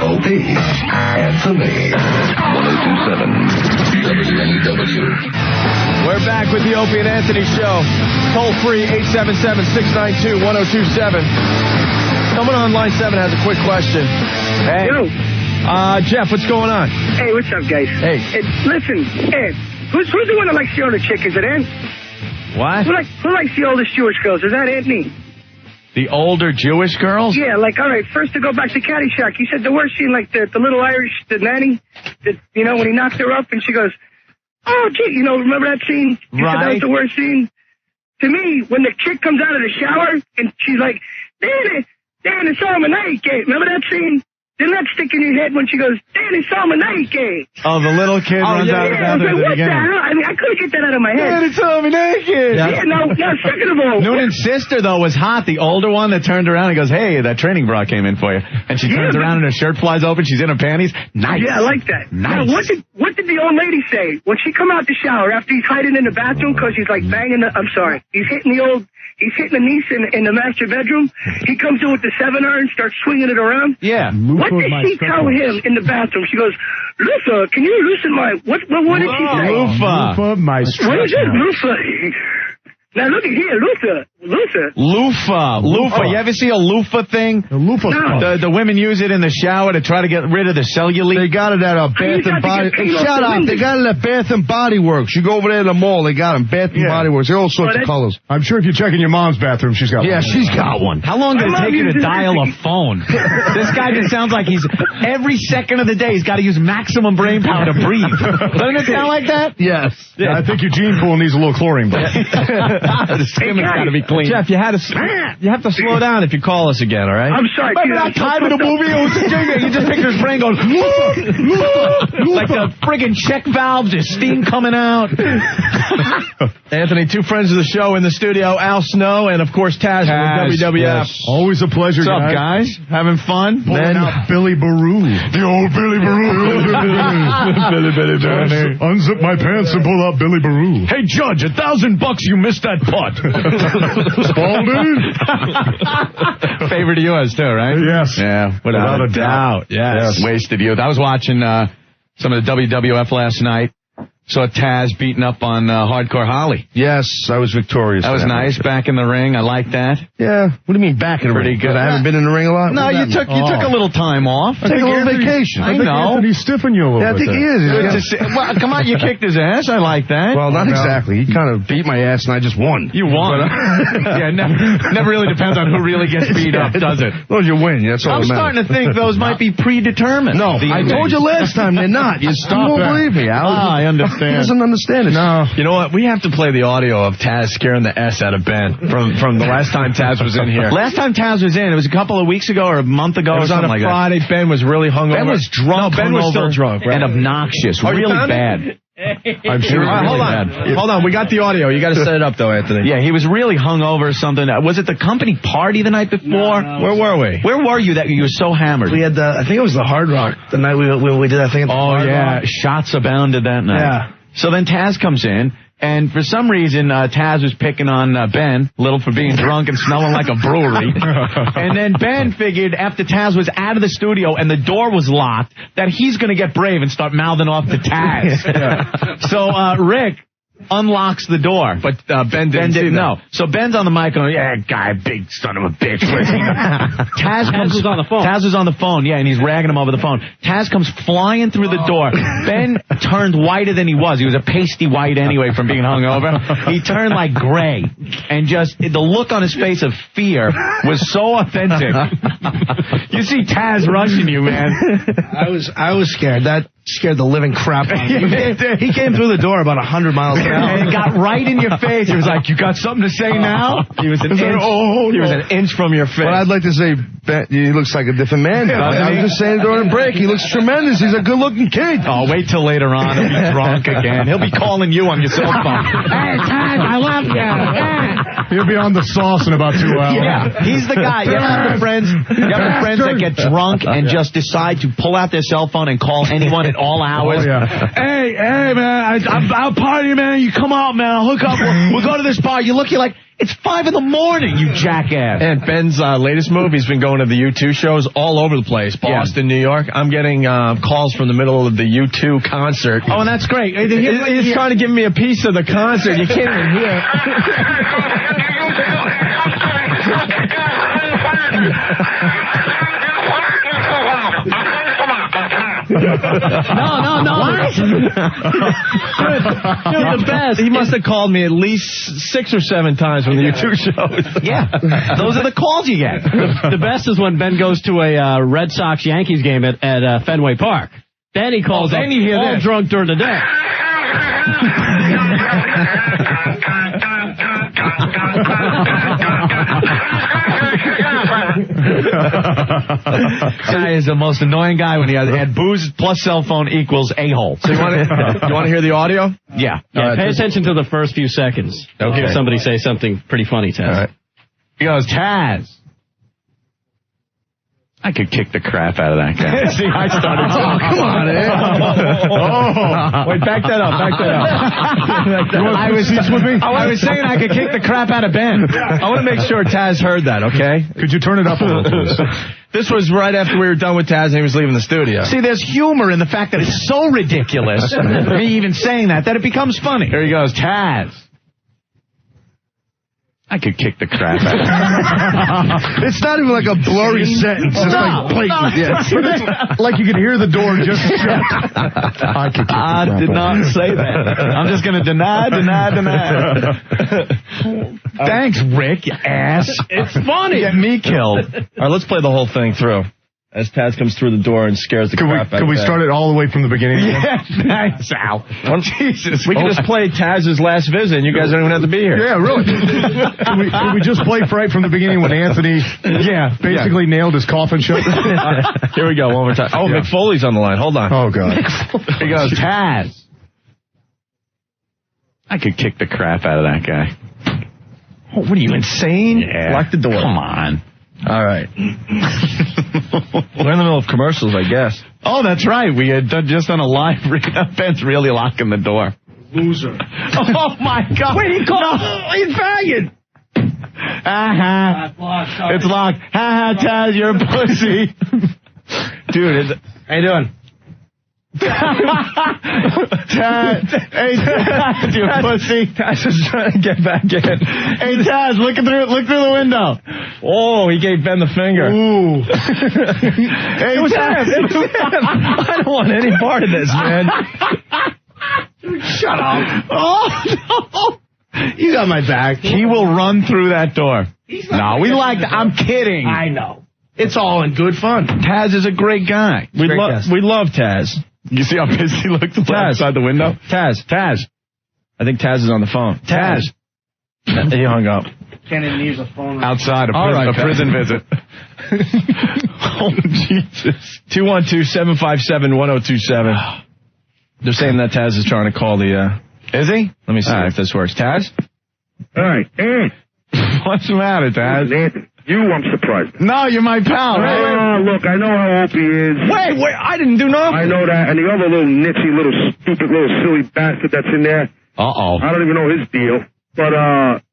OPIE. Answer me. 1027 WNEW. We're back with the Opie and Anthony Show. Toll free 877-692-1027. Someone on line 7 has a quick question. Hey. Yo. Jeff, what's going on? Hey, what's up, guys? Hey. Listen, Ed, who's the one that likes the older chick? Is it Ed? What? Who likes the oldest Jewish girls? Is that Anthony? The older Jewish girls? Yeah, like, all right, first to go back to Caddyshack, you said the worst scene, like the little Irish, the nanny, when he knocked her up and she goes, oh, gee, remember that scene? You said that was the worst scene? To me, when the chick comes out of the shower and she's like, Dan, it's all my night gate. Remember that scene? Didn't that stick in your head when she goes, Dan, it's all my night gate? Oh, the little kid runs out of the bathroom. What the hell? I mean, I couldn't get that out of my head. Dan, it's all my night gate. Yeah, no, second of all. Noonan's sister, though, was hot. The older one that turned around and goes, hey, that training bra came in for you. And she turns around and her shirt flies open. She's in her panties. Nice. Yeah, I like that. Nice. Now, what did the old lady say when she come out the shower after he's hiding in the bathroom because he's like banging he's hitting the niece in the master bedroom. He comes in with the 7-iron and starts swinging it around. Yeah. What did she tell him in the bathroom? She goes, Lufa, can you loosen my... What did she say? Lufa, my stretch. What is it, Lufa? Now, look at here, Lufa. Loofah. You ever see a loofah thing? A loofah. No. The women use it in the shower to try to get rid of the cellulite. They got it at Bath and Body... Shut up. They got it at Bath and Body Works. You go over there in the mall, they got them. Bath and Body Works. They're all sorts of colors. I'm sure if you check in your mom's bathroom, she's got one. Yeah, she's got one. How long did it take you to dial a phone? This guy just sounds like he's... Every second of the day, he's got to use maximum brain power to breathe. Doesn't it sound like that? Yes. Yeah, I think your gene pool needs a little chlorine. The stomach's got to be clean. Jeff, you have to slow down if you call us again, all right? I'm sorry. Remember that time in the movie? You just picture his brain going, like the friggin' check valves, there's steam coming out. Anthony, two friends of the show in the studio, Al Snow and, of course, Taz from WWF. Yes. Always a pleasure, What's up, guys? Having fun? Pulling out Billy Baroo. The old Billy Baroo. Billy. Unzip my pants and pull out Billy Baroo. Hey, Judge, $1,000 you missed that putt. Spalding? Favorite of yours, too, right? Yes. Yeah, without a doubt. Yes. Wasted youth. I was watching some of the WWF last night. Saw Taz beating up on Hardcore Holly. Yes, I was victorious. That was nice. Back in the ring. I like that. Yeah. What do you mean back in the ring? Pretty good. Because I haven't been in the ring a lot? No, you took a little time off. Take a little vacation. I know. He's stiffing you a little bit. I think he is. Well, come on, you kicked his ass. I like that. Well, not exactly. He kind of beat my ass and I just won. You won. Yeah, never really depends on who really gets beat up, does it? Well, you win. That's all I'm that matters. starting to think those might be predetermined. No, I told you last time they're not. You won't believe me, Al. I understand. He doesn't understand it. No. You know what? We have to play the audio of Taz scaring the S out of Ben from the last time Taz was in here. Last time Taz was in, it was a couple of weeks ago or a month ago or something like that. It was on a Friday. Ben was really hungover. Ben was drunk. No, Ben was still drunk, right? And obnoxious. Really bad. I'm sure. Hold on. We got the audio. You got to set it up, though, Anthony. Yeah, he was really hungover or something. Was it the company party the night before? No. Where were we? Where were you that you were so hammered? We had I think it was the Hard Rock the night we did that thing at the Hard Rock. Shots abounded that night. Yeah. So then Taz comes in, and for some reason, Taz was picking on Ben, little for being drunk and smelling like a brewery. And then Ben figured after Taz was out of the studio and the door was locked, that he's going to get brave and start mouthing off to Taz. So Rick unlocks the door, but Ben didn't know. So Ben's on the mic going, yeah, guy, big son of a bitch. Taz was on the phone. Taz was on the phone, yeah, and he's ragging him over the phone. Taz comes flying through the door. Ben turned whiter than he was. He was a pasty white anyway from being hungover. He turned like gray, and just the look on his face of fear was so authentic. You see Taz rushing you, man. I was scared. That scared the living crap out of me. He came through the door about 100 miles an hour. And got right in your face. He was like, you got something to say now? He was an inch from your face. Well, I'd like to say he looks like a different man. I was just saying during the break, he looks tremendous. He's a good-looking kid. Oh, wait till later on. He'll be drunk again. He'll be calling you on your cell phone. Hey, Taz, I love you. He'll be on the sauce in about 2 hours. Yeah, he's the guy. You have the friends that get drunk and just decide to pull out their cell phone and call anyone. at all hours. Oh, yeah. Hey, man, I'm partying, man. You come out, man. I'll hook up. We'll go to this bar. You look, you're like, it's 5 in the morning, you jackass. And Ben's latest move, he's been going to the U2 shows all over the place. Boston, New York. I'm getting calls from the middle of the U2 concert. Oh, and that's great. He's trying to give me a piece of the concert. You can't even hear. No. What? You're the best. He must have called me at least 6 or 7 times from the U2 shows. Yeah. Those are the calls you get. The best is when Ben goes to a Red Sox-Yankees game at Fenway Park. Then he calls up all drunk during the day. Guy is the most annoying guy when he had booze plus cell phone equals a-hole. So you want to hear the audio? Yeah. Pay attention to the first few seconds. Okay. Hear somebody say something pretty funny, Taz. All right. He goes, Taz. I could kick the crap out of that guy. See, I started. Oh, come on, Ed. Wait, back that up. I was saying I could kick the crap out of Ben. I want to make sure Taz heard that, okay? Could you turn it up a little, please? This was right after we were done with Taz and he was leaving the studio. See, there's humor in the fact that it's so ridiculous, me even saying that it becomes funny. Here he goes, Taz. I could kick the crap out of him. It's not even like a blurry sentence. It's like blatant. Yeah. Like you could hear the door just shut. I did not say that. I'm just going to deny. Thanks, Rick, you ass. It's funny. Get me killed. All right, let's play the whole thing through. As Taz comes through the door and scares the crap out of him. Can we start it all the way from the beginning? Yeah, thanks, Al. Jesus. We can just play Taz's last visit and you guys don't even have to be here. Yeah, really. Can we just play right from the beginning when Anthony basically nailed his coffin shut? Here we go, one more time. Oh, Mick Foley's on the line. Hold on. Oh, God. He goes, Taz. I could kick the crap out of that guy. Oh, what are you, insane? Yeah. Lock the door. Come on. All right. We're in the middle of commercials, I guess. Oh, that's right. We had just done a live read. Ben's really locking the door. Loser. Oh, my God. Wait, he called. No, he's faggot. It's locked. Taz, you're a pussy. Dude, How you doing? Taz, hey, Taz, you pussy. Taz is trying to get back in. Hey, Taz, look through the window. Oh, he gave Ben the finger. Ooh. Hey, it was him. I don't want any part of this, man. Shut up. Oh, no. You got my back. He will run through that door. No, we like that. I'm kidding. I know. It's all in good fun. Taz is a great guy. We love Taz. You see how pissed he looked outside the window? Taz. I think Taz is on the phone. Taz. He hung up. Can't even use a phone. Outside a prison visit. Oh, Jesus. 212-757-1027. They're saying that Taz is trying to call the... Is he? Let me see if this works. Taz? All right. What's the matter, Taz? Anthony, I'm surprised. No, you're my pal, right? Look, I know how OPIE is. Wait, I didn't do nothing. I know that, and the other little nitchy, stupid, silly bastard that's in there. Uh-oh. I don't even know his deal. But,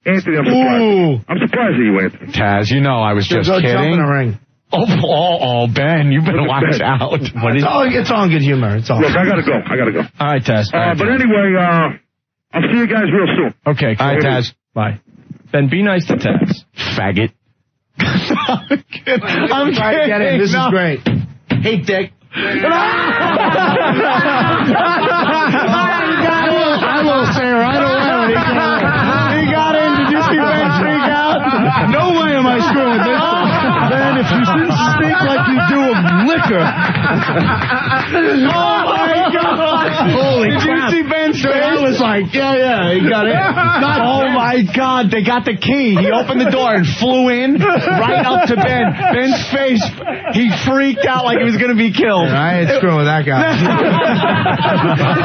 Anthony, I'm surprised. I'm surprised at you, Anthony. Taz, you know I was just go kidding. Jump in a ring. Oh, Ben, you better watch out. It's all in good humor. It's all. Look, I gotta go. All right, Taz. But anyway, I'll see you guys real soon. Okay, all right, Taz. Bye. Ben, be nice to Taz. Faggot. I'm kidding. Get it. This is great. Hey, Dick. I will say right away. He got in. Did you see Ben freak out? No way am I screwing this up. Man, if you speak like you do of liquor. Oh, my God. Holy crap. Did you see Ben's face? I was like, yeah, he got it. Oh, my God. They got the key. He opened the door and flew in right up to Ben. Ben's face, he freaked out like he was going to be killed. I ain't screwing with that guy.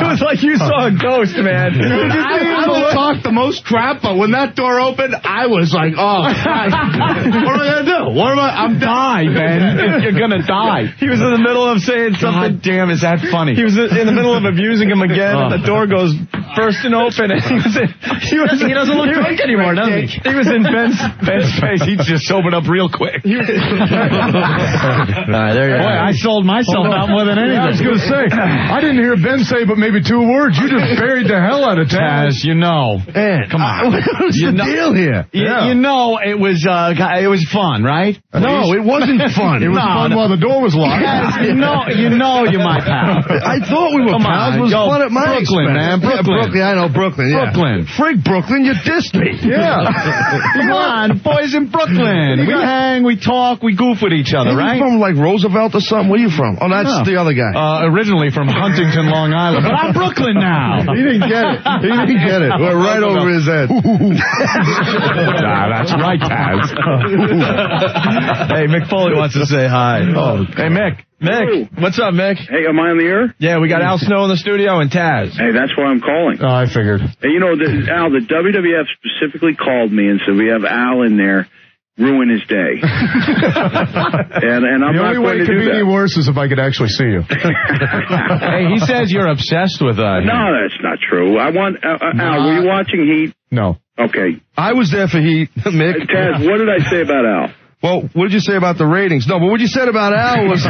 It was like you saw a ghost, man. I don't talk the most crap, but when that door opened, I was like, oh, God. What am I going to do? I'm die, Ben. You're going to die. He He was in the middle of saying something. God damn, is that funny? He was in the middle of abusing him again, and the door goes bursting open, and he doesn't look drunk anymore, does he? He was in Ben's face. He just sobered up real quick. All right, there you go. Boy, I sold myself out more than anything. I was going to say, I didn't hear Ben say but maybe 2 words. You just buried the hell out of Taz. You know. Come on. What's the deal here? You know, it was fun, right? No, it wasn't fun. It was fun while the door was locked. Yes, you know you're my pal. I thought we were pals. It was fun at my Brooklyn, expense. man. Brooklyn. Yeah, I know, Brooklyn. Yeah. Brooklyn. Frig Brooklyn, you dissed me. Yeah. Come on, boys in Brooklyn. We hang, we talk, we goof with each other, right? You from like Roosevelt or something? Where you from? Oh, that's the other guy. Originally from Huntington, Long Island, but I'm Brooklyn now. He didn't get it. He didn't get it. We're right over his head. That's right, Taz. Hey, Mick Foley wants to say hi. Oh, hey, Mick. Mick, what's up, Mick? Hey, am I on the air? Yeah, we got Al Snow in the studio and Taz. Hey, that's why I'm calling. Oh, I figured. Hey, you know, Al, the WWF specifically called me and said we have Al in there. Ruin his day. and I'm the not only way going it to could do be that. any worse is if I could actually see you. Hey, he says you're obsessed with him. No, that's not true. I want Al, were you watching Heat? No. Okay. I was there for Heat, Mick. Taz, what did I say about Al? Well, what did you say about the ratings? No, but what you said about Al was...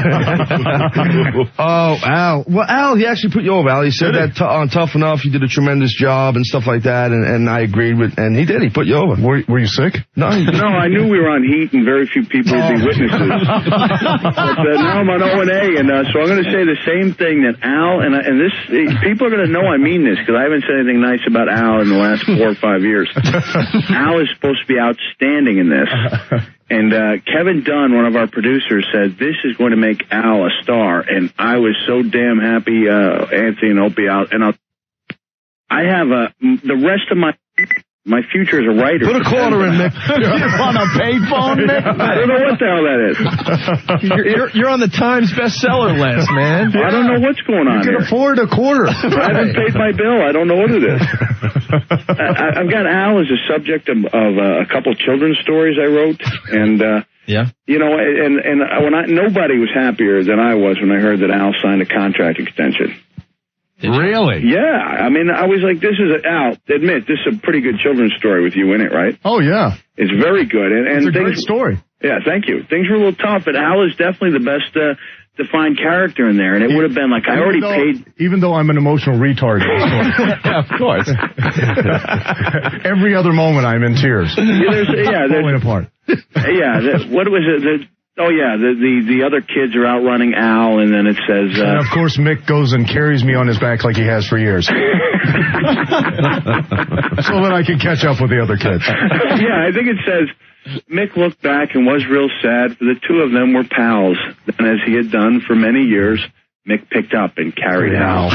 Oh, Al. Well, Al, he actually put you over, Al. He said that on Tough Enough, you did a tremendous job and stuff like that, and I agreed with... And he did. He put you over. Were you sick? No, I knew we were on Heat and very few people would be witnesses. But now I'm on O&A, and so I'm going to say the same thing that Al... And this people are going to know I mean this, because I haven't said anything nice about Al in the last 4 or 5 years. Al is supposed to be outstanding in this. And Kevin Dunn, one of our producers, said, this is going to make Al a star. And I was so damn happy, Anthony and Opie out. And I have the rest of my future as a writer. Put a quarter in, Mick. You're on a payphone, Mick? I don't know what the hell that is. You're on the Times bestseller list, man. I don't know what's going on You can afford a quarter. I haven't paid my bill. I don't know what it is. I've got Al as a subject of a couple children's stories I wrote, and yeah, you know, and nobody was happier than I was when I heard that Al signed a contract extension. Really? Yeah, I mean, I was like, this is Al. Admit, this is a pretty good children's story with you in it, right? Oh yeah, it's very good, and it's a great story. Yeah, thank you. Things were a little tough, but Al is definitely the best defined character in there, and it would have been like I already paid. Even though I'm an emotional retard. Yeah, of course. Every other moment I'm in tears. Falling apart. What was it? The other kids are outrunning Al, and then it says... and of course Mick goes and carries me on his back like he has for years. So that I can catch up with the other kids. Yeah, I think it says, Mick looked back and was real sad, for the two of them were pals. And as he had done for many years, Mick picked up and carried Al.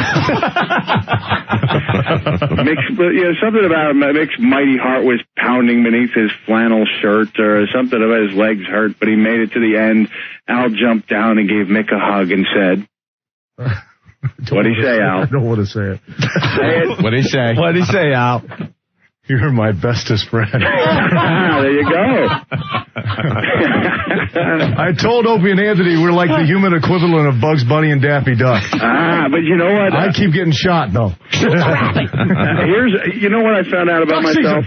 Something about him, Mick's mighty heart was pounding beneath his flannel shirt, or something about his legs hurt, but he made it to the end. Al jumped down and gave Mick a hug and said, what'd he say, Al? I don't want to say it. What'd he say? What'd he say, Al? You're my bestest friend. There you go. I told Opie and Anthony we're like the human equivalent of Bugs Bunny and Daffy Duck. But you know what? I keep getting shot, though. You know what I found out about myself?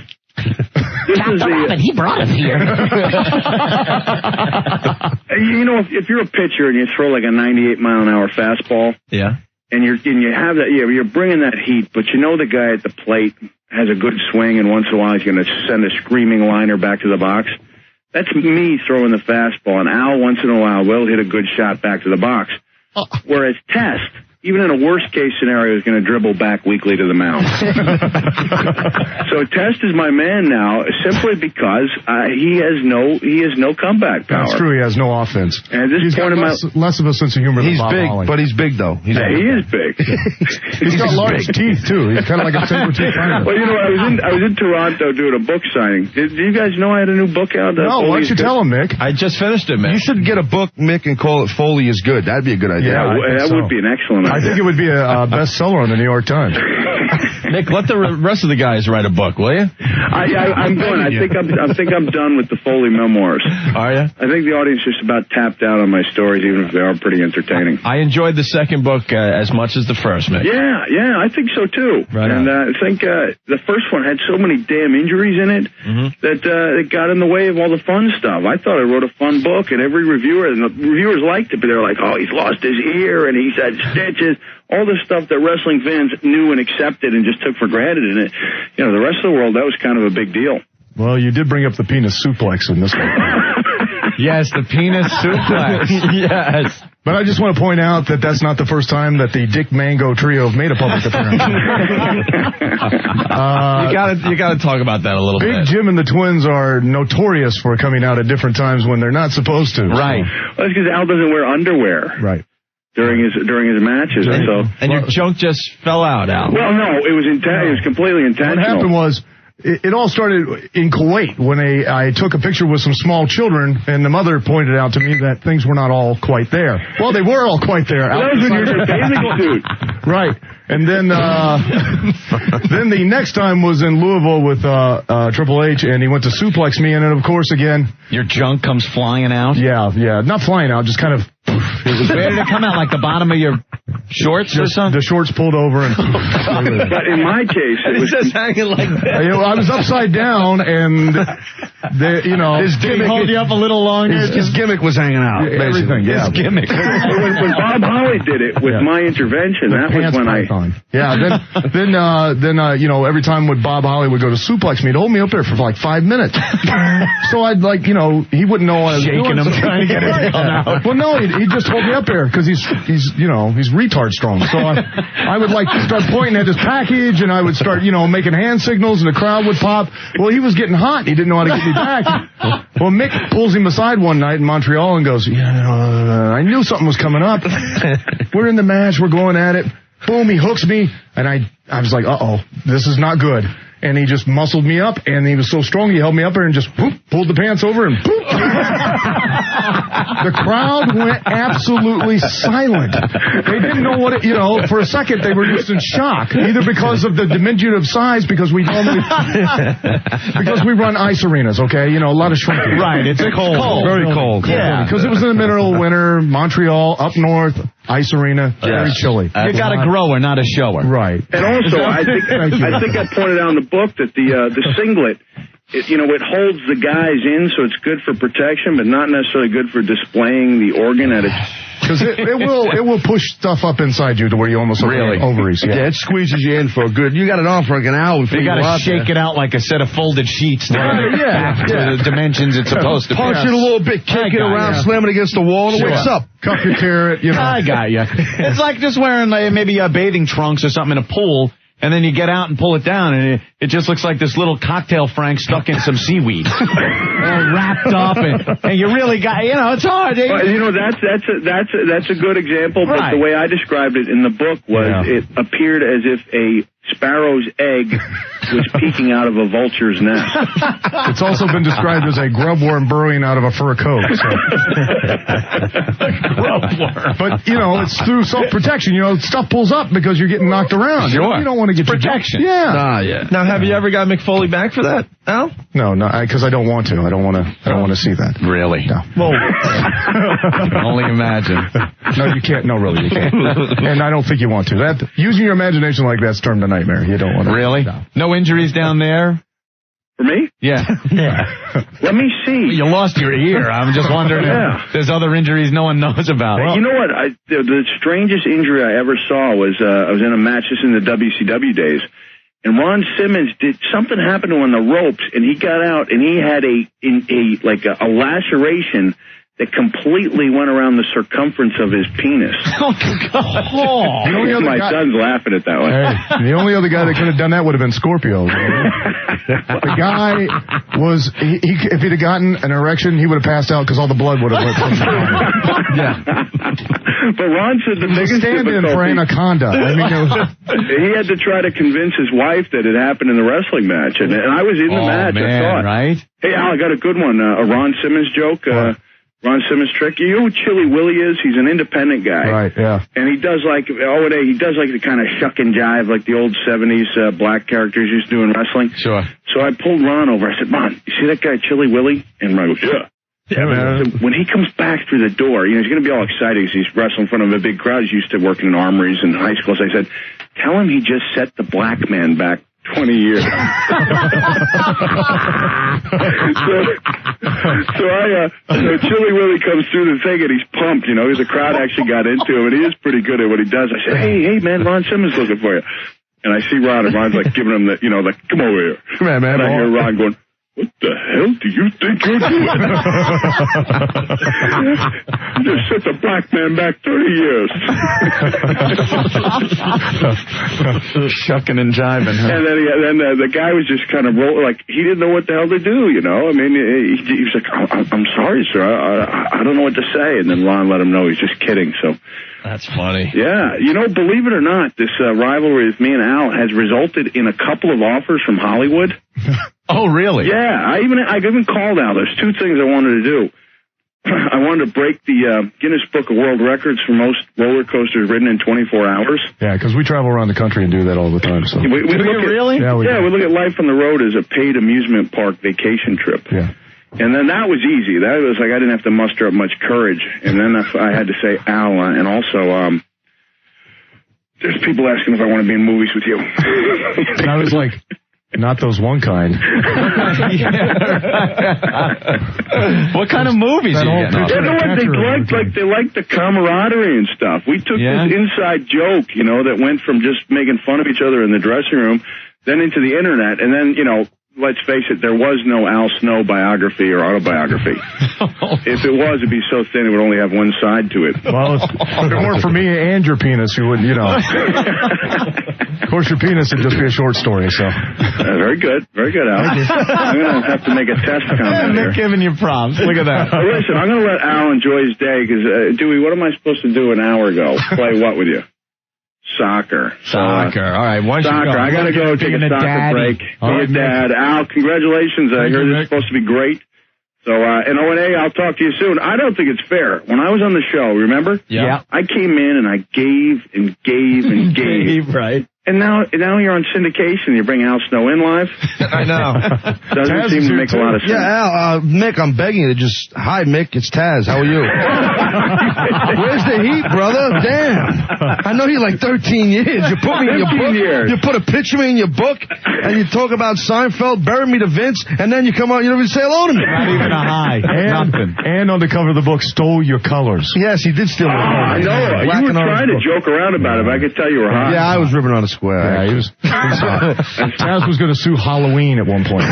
He brought us here. You know, if you're a pitcher and you throw like a 98-mile-an-hour fastball, yeah, and you have that, you're bringing that heat, but you know the guy at the plate has a good swing, and once in a while he's going to send a screaming liner back to the box. That's me throwing the fastball, and Al once in a while will hit a good shot back to the box. Whereas Test, even in a worst-case scenario, is going to dribble back weakly to the mound. So Test is my man now, simply because he has no comeback power. That's true. He has no offense. And at this point less of a sense of humor than Bob big, Holly. but he's big though. He is big. He's got large teeth too. He's kind of like a saber-tooth tiger. Well, you know, I was in Toronto doing a book signing. Do you guys know I had a new book out? No, why don't you tell him, Mick? I just finished it, Mick. You should get a book, Mick, and call it Foley is Good. That'd be a good idea. Yeah, that would be an excellent idea. I think it would be a bestseller on the New York Times. Nick, let the rest of the guys write a book, will you? I'm going. I think I'm done with the Foley memoirs. Are you? I think the audience is about tapped out on my stories, even if they are pretty entertaining. I enjoyed the second book as much as the first, Mick. Yeah, I think so too. Right and I think the first one had so many damn injuries in it that it got in the way of all the fun stuff. I thought I wrote a fun book, and every reviewer, and the reviewers liked it, but they were like, "Oh, he's lost his ear, and he's had stitches." All the stuff that wrestling fans knew and accepted and just took for granted in it. You know, the rest of the world, that was kind of a big deal. Well, you did bring up the penis suplex in this one. Yes, the penis suplex. Yes. But I just want to point out that that's not the first time that the Dick Mango Trio have made a public appearance. You got to talk about that a little bit. Big Jim and the Twins are notorious for coming out at different times when they're not supposed to. Right. Well, that's because Al doesn't wear underwear. Right. During his matches, And your junk just fell out, Al. Well, no, it was it was completely intentional. What happened was, it all started in Kuwait when I took a picture with some small children, and the mother pointed out to me that things were not all quite there. Well, they were all quite there. That was when you were in your bathing suit. Right. And then then the next time was in Louisville with Triple H, and he went to suplex me, and then, of course, again... Your junk comes flying out? Yeah. Not flying out, just kind of... Where did it come out? Like the bottom of your shorts or something? The shorts pulled over and... But in my case... It was just hanging like that. I was upside down, and... his gimmick hold you up a little longer. His gimmick was hanging out. Everything, yeah. His gimmick. When Bob Holly did it with my intervention, that was when then every time when Bob Holly would go to suplex me, he'd hold me up there for like 5 minutes. So I'd he wouldn't know what I was shaking doing. him, trying to get his gun out. Well, no, he'd just hold me up there because he's retard strong. So I would start pointing at his package, and I would start making hand signals, and the crowd would pop. Well, he was getting hot. He didn't know how to get me back. Well, Mick pulls him aside one night in Montreal and goes, I knew something was coming up. We're in the match. We're going at it. Boom, he hooks me, and I was like, uh-oh, this is not good. And he just muscled me up, and he was so strong, he held me up there and just pulled the pants over and boop. The crowd went absolutely silent. They didn't know what for a second they were just in shock, either because of the diminutive size, because we run ice arenas, okay? A lot of shrinking. Right, it's cold. Very cold. Yeah. Because it was in the middle of winter, Montreal, up north, ice arena, very chilly. You got a grower, not a shower. Right. And also, I think I pointed out in the book that the singlet, it holds the guys in, so it's good for protection, but not necessarily good for displaying the organ at its... Because it will push stuff up inside you to where you almost have ovaries. Yeah, it squeezes you in for a good... You got it on for like an hour. You got to shake it out like a set of folded sheets to back to the dimensions it's supposed to be. Punch it a little bit, kick it around, slam it against the wall, and wakes up. Cuff your carrot, I got you. It's like just wearing maybe bathing trunks or something in a pool, and then you get out and pull it down, and it just looks like this little cocktail Frank stuck in some seaweed. All wrapped up, and you really got, it's hard. Well, that's a good example, but the way I described it in the book was it appeared as if a sparrow's egg was peeking out of a vulture's nest. It's also been described as a grubworm burrowing out of a fur coat. So. Grubworm. But, it's through self-protection. Stuff pulls up because you're getting knocked around. Sure. You don't want to get protection. Yeah. Now, have you ever got Mick Foley back for that, Al? No, because I don't want to. I don't want to see that. Really? No. Well, only imagine. No, you can't. No, really, you can't. And I don't think you want to. Using your imagination like that's turned a nightmare. You don't want to. Really? No injuries down there? For me? Yeah. Let me see. You lost your ear. I'm just wondering if there's other injuries no one knows about. You know what? The strangest injury I ever saw was I was in a match just in the WCW days, and Ron Simmons something happened to him on the ropes, and he got out, and he had a laceration that completely went around the circumference of his penis. Oh, God. My son's laughing at that one. Hey, the only other guy that could have done that would have been Scorpio. The guy was, if he'd have gotten an erection, he would have passed out because all the blood would have went from his Yeah. But Ron said the biggest stand-in for Anaconda. He had to try to convince his wife that it happened in the wrestling match. And I was in the match, I saw it. Right? Hey, Al, I got a good one. A Ron Simmons joke. Ron Simmons trick. You know who Chili Willie is? He's an independent guy. Right, yeah. And he does like O&A, he does like the kind of shuck and jive like the old 70s black characters used to do in wrestling. Sure. So I pulled Ron over. I said, Ron, you see that guy Chili Willie? And Ron goes, yeah. Yeah, man. So when he comes back through the door, he's going to be all excited because he's wrestling in front of a big crowd. He's used to working in armories in high school. So I said, tell him he just set the black man back 20 years. so Chili Willie comes through the thing and he's pumped, because the crowd actually got into him and he is pretty good at what he does. I said, hey man, Ron Simmons looking for you. And I see Ron and Ron's like giving him the, like, come over here. Come on, man. And I hear Ron going, what the hell do you think you're doing? You just set the black man back 30 years. Shucking and jiving, huh? And then the guy was just kind of like he didn't know what the hell to do, I mean, he was like, I'm sorry, sir. I don't know what to say. And then Ron let him know he's just kidding. So that's funny. Yeah. Believe it or not, this rivalry with me and Al has resulted in a couple of offers from Hollywood. Oh, really? Yeah. I even called Al. There's two things I wanted to do. I wanted to break the Guinness Book of World Records for most roller coasters ridden in 24 hours. Yeah, because we travel around the country and do that all the time. So. We look at, really? Yeah, we look at life on the road as a paid amusement park vacation trip. Yeah. And then that was easy. That was like I didn't have to muster up much courage. And then I had to say, Al, and also, there's people asking if I want to be in movies with you. And I was like, not those one kind. What kind of movies? They like the camaraderie and stuff. We took this inside joke, that went from just making fun of each other in the dressing room, then into the internet, and then, let's face it, there was no Al Snow biography or autobiography. If it was, it'd be so thin it would only have one side to it. Well, if it weren't for me and your penis, you wouldn't, Of course, your penis would just be a short story, so. Very good. Very good, Al. I'm going to have to make a test comment here. Giving you prompts. Look at that. Listen, I'm going to let Al enjoy his day, because, Dewey, what am I supposed to do an hour ago? Play what with you? Soccer. All right, why don't soccer. You go? I got to go take a soccer break. Be a dad. Al, congratulations. I heard this is supposed to be great. So, and O&A, I'll talk to you soon. I don't think it's fair. When I was on the show, remember? Yeah. I came in and I gave and gave and gave. Right. And now you're on syndication. You bring Al Snow in live. I know. Doesn't seem to make a lot of sense. Yeah, Al, Mick, I'm begging you to just, hi, Mick, it's Taz. How are you? Where's the heat, brother? Damn. I know you like 13 years. You put me in your book. You put a picture of me in your book, and you talk about Seinfeld, bury me to Vince, and then you come out, you don't even say hello to me. Not even a hi. Nothing. And on the cover of the book, stole your colors. Yes, he did steal my colors. I know. You were trying to joke around about it, but I could tell you were hot. Yeah, I was ripping on a square. Yeah, he was. Taz was going to sue Halloween at one point.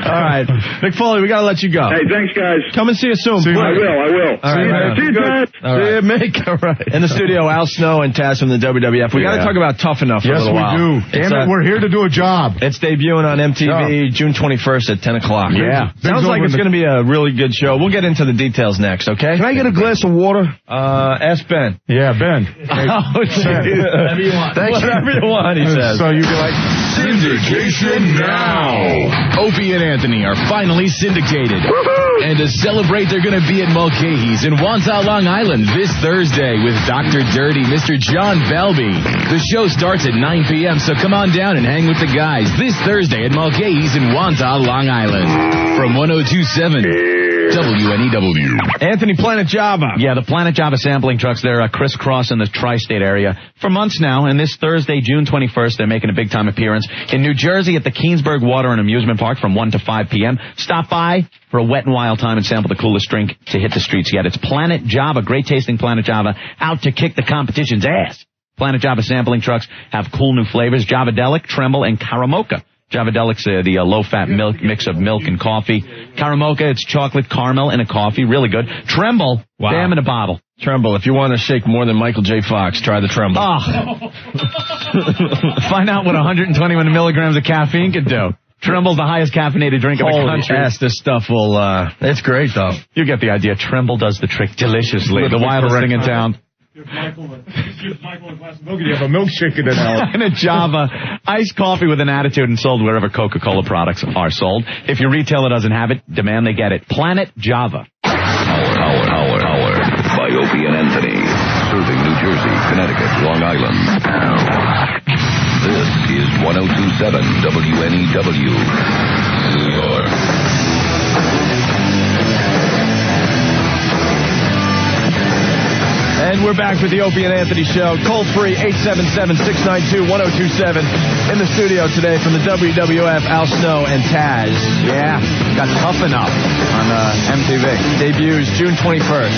All right. Mick Foley, we got to let you go. Hey, thanks, guys. Come and see us soon. I will. All right. See you, Taz. See you, Mick. All right. In the studio, Al Snow and Taz from the WWF. We got to talk about Tough Enough for a little while. Yes, we do. Damn it, we're here to do a job. It's debuting on MTV June 21st at 10 o'clock. Yeah. Sounds like it's going to be a really good show. We'll get into the details next, okay? Can I get a glass of water? Ask Ben. Yeah, Ben. Whatever you want. Whatever you want, he says. So you'd be like, Syndication now. Opie and Anthony are finally syndicated. Woo-hoo! And to celebrate, they're going to be at Mulcahy's in Wantaw, Long Island this Thursday with Dr. Dirty, Mr. John Belby. The show starts at 9 p.m., so come on down and hang with the guys this Thursday at Mulcahy's in Wantaw, Long Island. From 102.7 WNEW. Anthony, Planet Java. Yeah, the Planet Java sampling trucks, they're crisscrossing the tri-state area for months now, and this Thursday, June 21st, they're making a big-time appearance in New Jersey at the Keensburg Water and Amusement Park from 1 to 5 p.m. Stop by for a wet and wild time and sample the coolest drink to hit the streets yet. It's Planet Java, great-tasting Planet Java, out to kick the competition's ass. Planet Java sampling trucks have cool new flavors, Javadelic, Tremble, and Karamoka. Javadelic's the low-fat milk mix of milk and coffee. Karamoka, it's chocolate caramel in a coffee, really good. Tremble, damn in a bottle. Tremble, if you want to shake more than Michael J. Fox, try the Tremble. Find out what 121 milligrams of caffeine can do. Tremble's the highest caffeinated drink in the country. Yes, this stuff will, it's great, though. You get the idea. Tremble does the trick deliciously. The wildest thing in town. Give Michael a glass of milk and you have a milkshake in it, Al. And a Java. Iced coffee with an attitude and sold wherever Coca-Cola products are sold. If your retailer doesn't have it, demand they get it. Planet Java. Hour. By Opie and Anthony. Serving New Jersey, Connecticut, Long Island. This is 1027 WNEW. New York. And we're back with the Opie and Anthony Show. Cold free, 877-692-1027. In the studio today from the WWF, Al Snow and Tazz. Yeah, got Toughen Up on MTV. Debuts June 21st.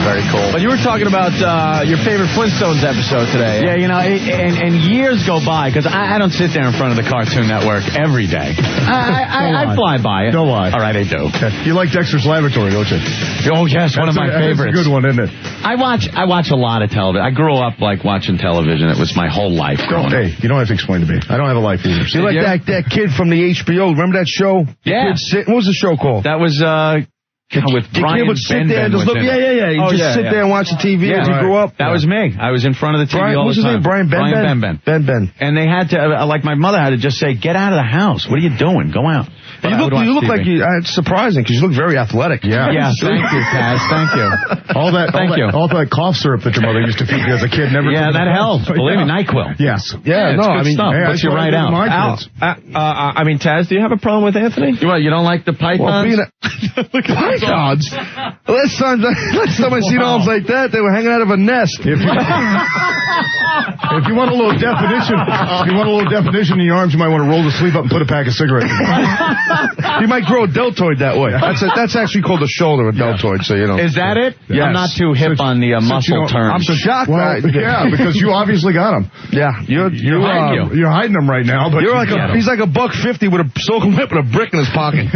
Very cool. But you were talking about your favorite Flintstones episode today. Yeah, you know, and years go by, because I don't sit there in front of the Cartoon Network every day. I fly by it. Don't lie. All right, I do. You like Dexter's Laboratory, don't you? Oh, yes, one of my favorites. That's a good one, isn't it? I watch a lot of television. I grew up, like, watching television. It was my whole life growing up. Hey, you don't have to explain to me. I don't have a life either. You like that kid from the HBO? Remember that show? Yeah. What was the show called? That was, with Brian would sit there and Ben just look. Yeah. You just sit there and watch the TV as you grew up. That was me. I was in front of the TV all the time. What's his name? Brian Ben. And they had to, like, my mother had to just say, "Get out of the house. What are you doing? Go out." You look like you. It's surprising because you look very athletic. Yeah. Thank you, Taz. Thank you. All that cough syrup that your mother used to feed you as a kid never. Yeah, that helps. Believe me, NyQuil. Yes. Yeah. No, I mean, puts you right out. I mean, Taz, do you have a problem with Anthony? You don't like the pythons? Pythons. Last time I seen arms like that, they were hanging out of a nest. If you want a little definition in your arms, you might want to roll the sleeve up and put a pack of cigarettes in. You might grow a deltoid that way. That's actually called a shoulder, a deltoid, so you know. Is that it? Yes. I'm not too hip on the muscle term. I'm shocked. Yeah, because you obviously got them. Yeah, you're hiding them right now, but he's like $1.50 with a soaking whip and a brick in his pocket.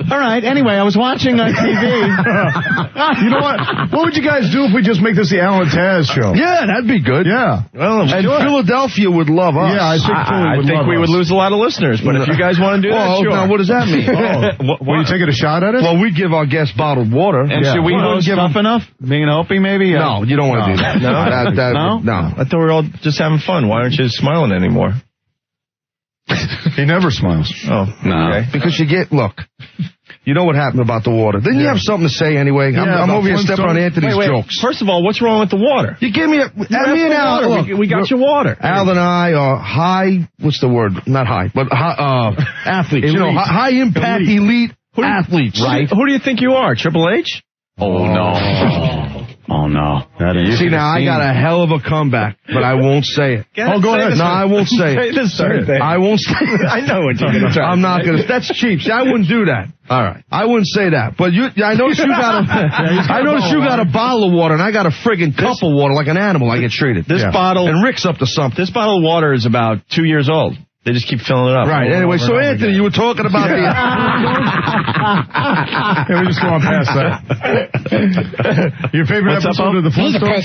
All right. Anyway, I was watching on TV. You know what? What would you guys do if we just make this the Al and Taz show? Yeah, that'd be good. Yeah. Well, and Philadelphia would love us. Yeah, I think we would lose a lot of listeners, but if you guys want to do that, sure. Now, what does that mean? Were you taking a shot at it? Well, we give our guests bottled water. And should we host Tough Enough? Being an Opie, maybe? No, you don't want to do that. No? I thought we were all just having fun. Why aren't you smiling anymore? He never smiles. Oh, no. Okay. Because look. You know what happened about the water. Didn't you have something to say anyway? I'm over here stepping on Anthony's jokes. First of all, what's wrong with the water? You give me me and Al. Look, we got your water. Al and I are high, what's the word? Not high, but athletes. Elite. You know, high impact elite athletes. Right. Who do you think you are? Triple H? Oh, no. Oh, no. See, now I got a hell of a comeback, but I won't say it. Go ahead. No, I won't say it. I won't say it. I know what you're going to try. I'm not going to. That's cheap. See, I wouldn't do that. All right. I wouldn't say that. But I noticed you got a bottle of water, and I got a friggin' cup of water like an animal. I get treated. This bottle. And Rick's up to something. This bottle of water is about 2 years old. They just keep filling it up. Right. Anyway, so Anthony, you were talking about the... Yeah, we just go on past that. Your favorite episode of the Flintstones?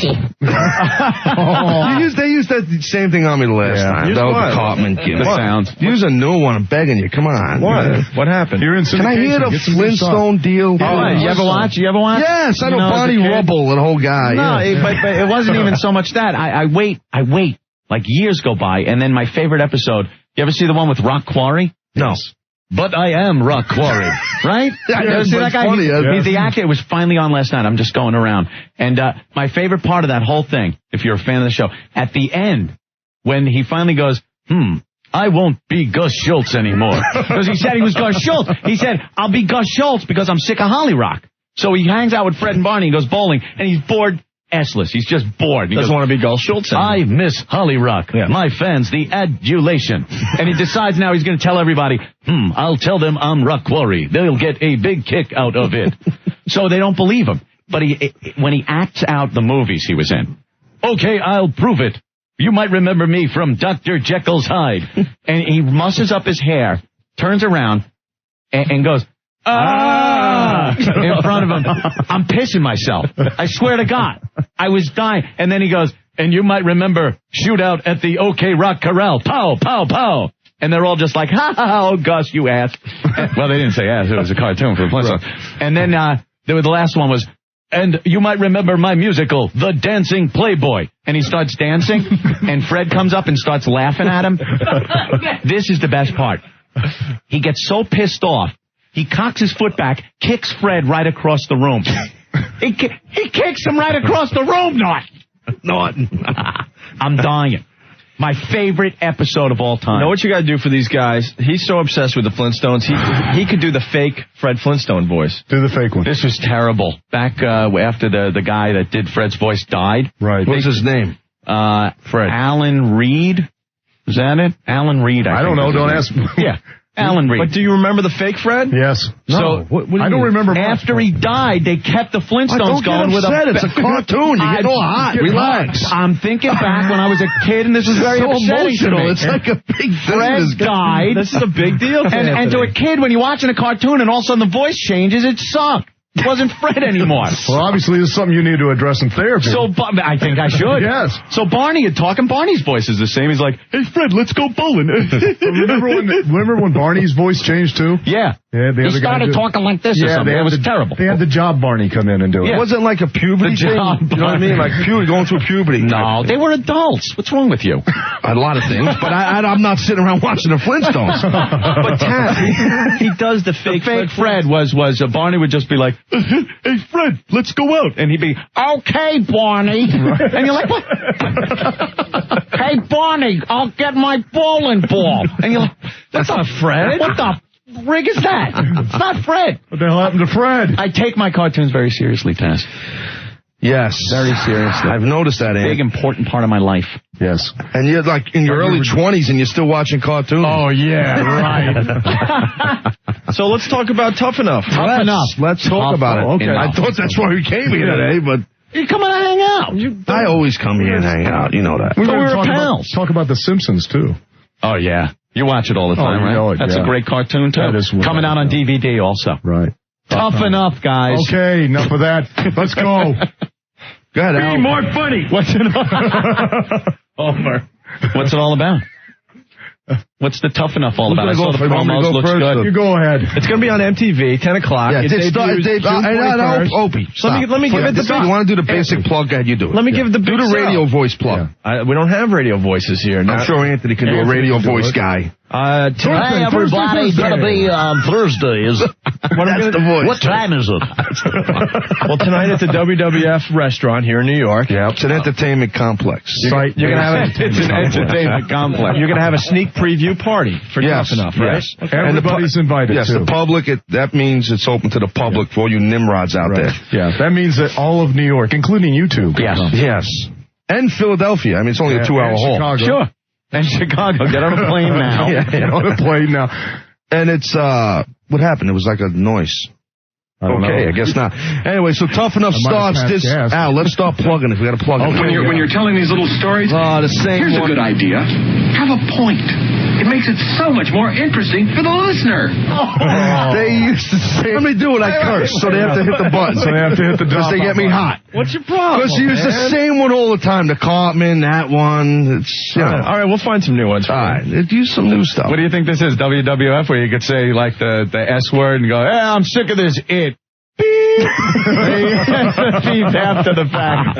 They used that same thing on me the last time. The Cartman kid. The sound. Use a new one. I'm begging you. Come on. What happened? You're in Can I hear the Flintstone deal? You ever watch? Yes, I know Bonnie Rubble, the whole guy. No, but it wasn't even so much that. I wait. Like years go by, and then my favorite episode. You ever see the one with Rock Quarry? No. But I am Rock Quarry, right? Yeah, you ever see that guy? He's the actor. It was finally on last night. I'm just going around. And my favorite part of that whole thing, if you're a fan of the show, at the end, when he finally goes, I won't be Gus Schultz anymore. Because he said he was Gus Schultz. He said, I'll be Gus Schultz because I'm sick of Holly Rock. So he hangs out with Fred and Barney and goes bowling, and he's bored. S-less. He's just bored. He doesn't want to be Gus Schultz anymore. I miss Holly Rock. Yeah. My fans, the adulation. And he decides now he's going to tell everybody, I'll tell them I'm Rock Quarry. They'll get a big kick out of it. So they don't believe him. But when he acts out the movies he was in, okay, I'll prove it. You might remember me from Dr. Jekyll's Hyde. And he musses up his hair, turns around, and goes, in front of him. I'm pissing myself. I swear to God. I was dying. And then he goes, and you might remember shootout at the OK Rock Corral. Pow, pow, pow. And they're all just like, ha, ha, ha, oh, Gus, you ass. Well, they didn't say ass. It was a cartoon for the Flintstones. And then the last one was, And you might remember my musical, The Dancing Playboy. And he starts dancing, and Fred comes up and starts laughing at him. This is the best part. He gets so pissed off, he cocks his foot back, kicks Fred right across the room. He kicks him right across the room, Norton. I'm dying. My favorite episode of all time. Know what you got to do for these guys? He's so obsessed with the Flintstones. He could do the fake Fred Flintstone voice. Do the fake one. This was terrible. Back after the guy that did Fred's voice died. Right. What's his name? Fred. Alan Reed. Is that it? Alan Reed. I don't know. Don't ask me. Yeah. Alan Reed. But do you remember the fake Fred? Yes. No. So I don't remember. After he died, they kept the Flintstones going with a. It's a cartoon. You get all hot. Relax. I'm thinking back when I was a kid, and this was very so upsetting to me. It's like a big thing. Fred died. This is a big deal. And to a kid, when you're watching a cartoon and all of a sudden the voice changes, it sucked. It wasn't Fred anymore. Well, obviously, this is something you need to address in therapy. So I think I should. Yes. So Barney had talking. Barney's voice is the same. He's like, "Hey Fred, let's go bowling." remember when Barney's voice changed too? Yeah. Yeah. He started talking like this or something. It was terrible. They had the job Barney come in and do it. It wasn't like a puberty thing. You know what I mean? Like going through puberty. No, they were adults. What's wrong with you? A lot of things, but I'm not sitting around watching the Flintstones. But Taz, he does the fake. The fake Fred was Barney would just be like, "Hey Fred, let's go out," and he'd be, "Okay, Barney," and you're like, "What?" "Hey Barney, I'll get my bowling ball," and you're like, "That's not Fred. What the rig is that? It's not Fred." What the hell happened to Fred? I take my cartoons very seriously, Taz. Yes. Very seriously. I've noticed that, Big, important part of my life. Yes. And you're like in your early 20s and you're still watching cartoons. Oh, yeah, right. So let's talk about Tough Enough. Tough Enough. Let's talk about it. Okay. I thought that's why we came here today, but... You come and hang out. I always come here and hang out. You know that. We were talk pals. Talk about The Simpsons, too. Oh, yeah. You watch it all the time, right? know it, That's yeah. a great cartoon, too. That is Coming out on DVD also. Right. Tough Enough, guys. Okay, enough of that. Let's go. Go ahead, Al. Be more funny. What's it Homer. What's it all about? What's the Tough Enough all about? I saw the promos. Looks good. You go ahead. It's going to be on MTV, 10 o'clock. Yeah, it debuts June 21st. Opie, Let me give it the You want to do the basic plug? You do it. Let me give the big do the radio sell. voice plug. Yeah. We don't have radio voices here. I'm sure Anthony can do a radio voice guy. Hey, everybody, it's going to be on Thursdays. That's the voice. What time is it? Well, tonight at the WWF restaurant here in New York. Yeah, it's an entertainment complex. You're going to have It's an entertainment complex. You're going to have a sneak preview party for Tough Enough, right? Yes. Everybody's invited, yes, too. the public, that means it's open to the public for all you Nimrods out there. Yeah, that means that all of New York, including you two. Yes. And Philadelphia. I mean, it's only a 2-hour haul. Chicago. Sure. And Chicago. Get on a plane now. Yeah, on a plane now. And it's, what happened? It was like a noise. Okay, I guess not. Anyway, so Tough Enough starts this. Al, let's start plugging it. We got to plug it. When you're telling these little stories, the same here's one. a good idea. Have a point. It makes it so much more interesting for the listener. They used to say, let me do it, I curse, so they have to hit the button. So they have to hit the Because they get me hot. What's your problem? Because you use the same one all the time. The Cartman, that one. It's, you know. All right, we'll find some new ones. All right, use some new stuff. What do you think this is, WWF, where you could say, like, the S word and go, hey, I'm sick of this it. Beep after the fact.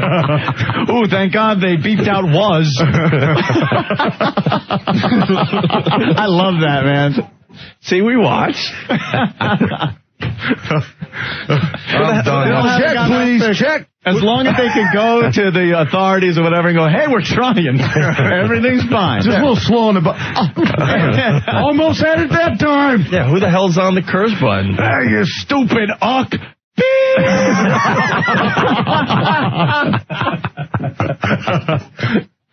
Ooh, thank God they beeped out was. I love that, man. See, we watch. I'm done. Check, please. Check. As long as they could go to the authorities or whatever and go, hey, we're trying. Everything's fine. Just a little slow on the button. Almost had it that time. Yeah, who the hell's on the curse button? Hey, you stupid uck.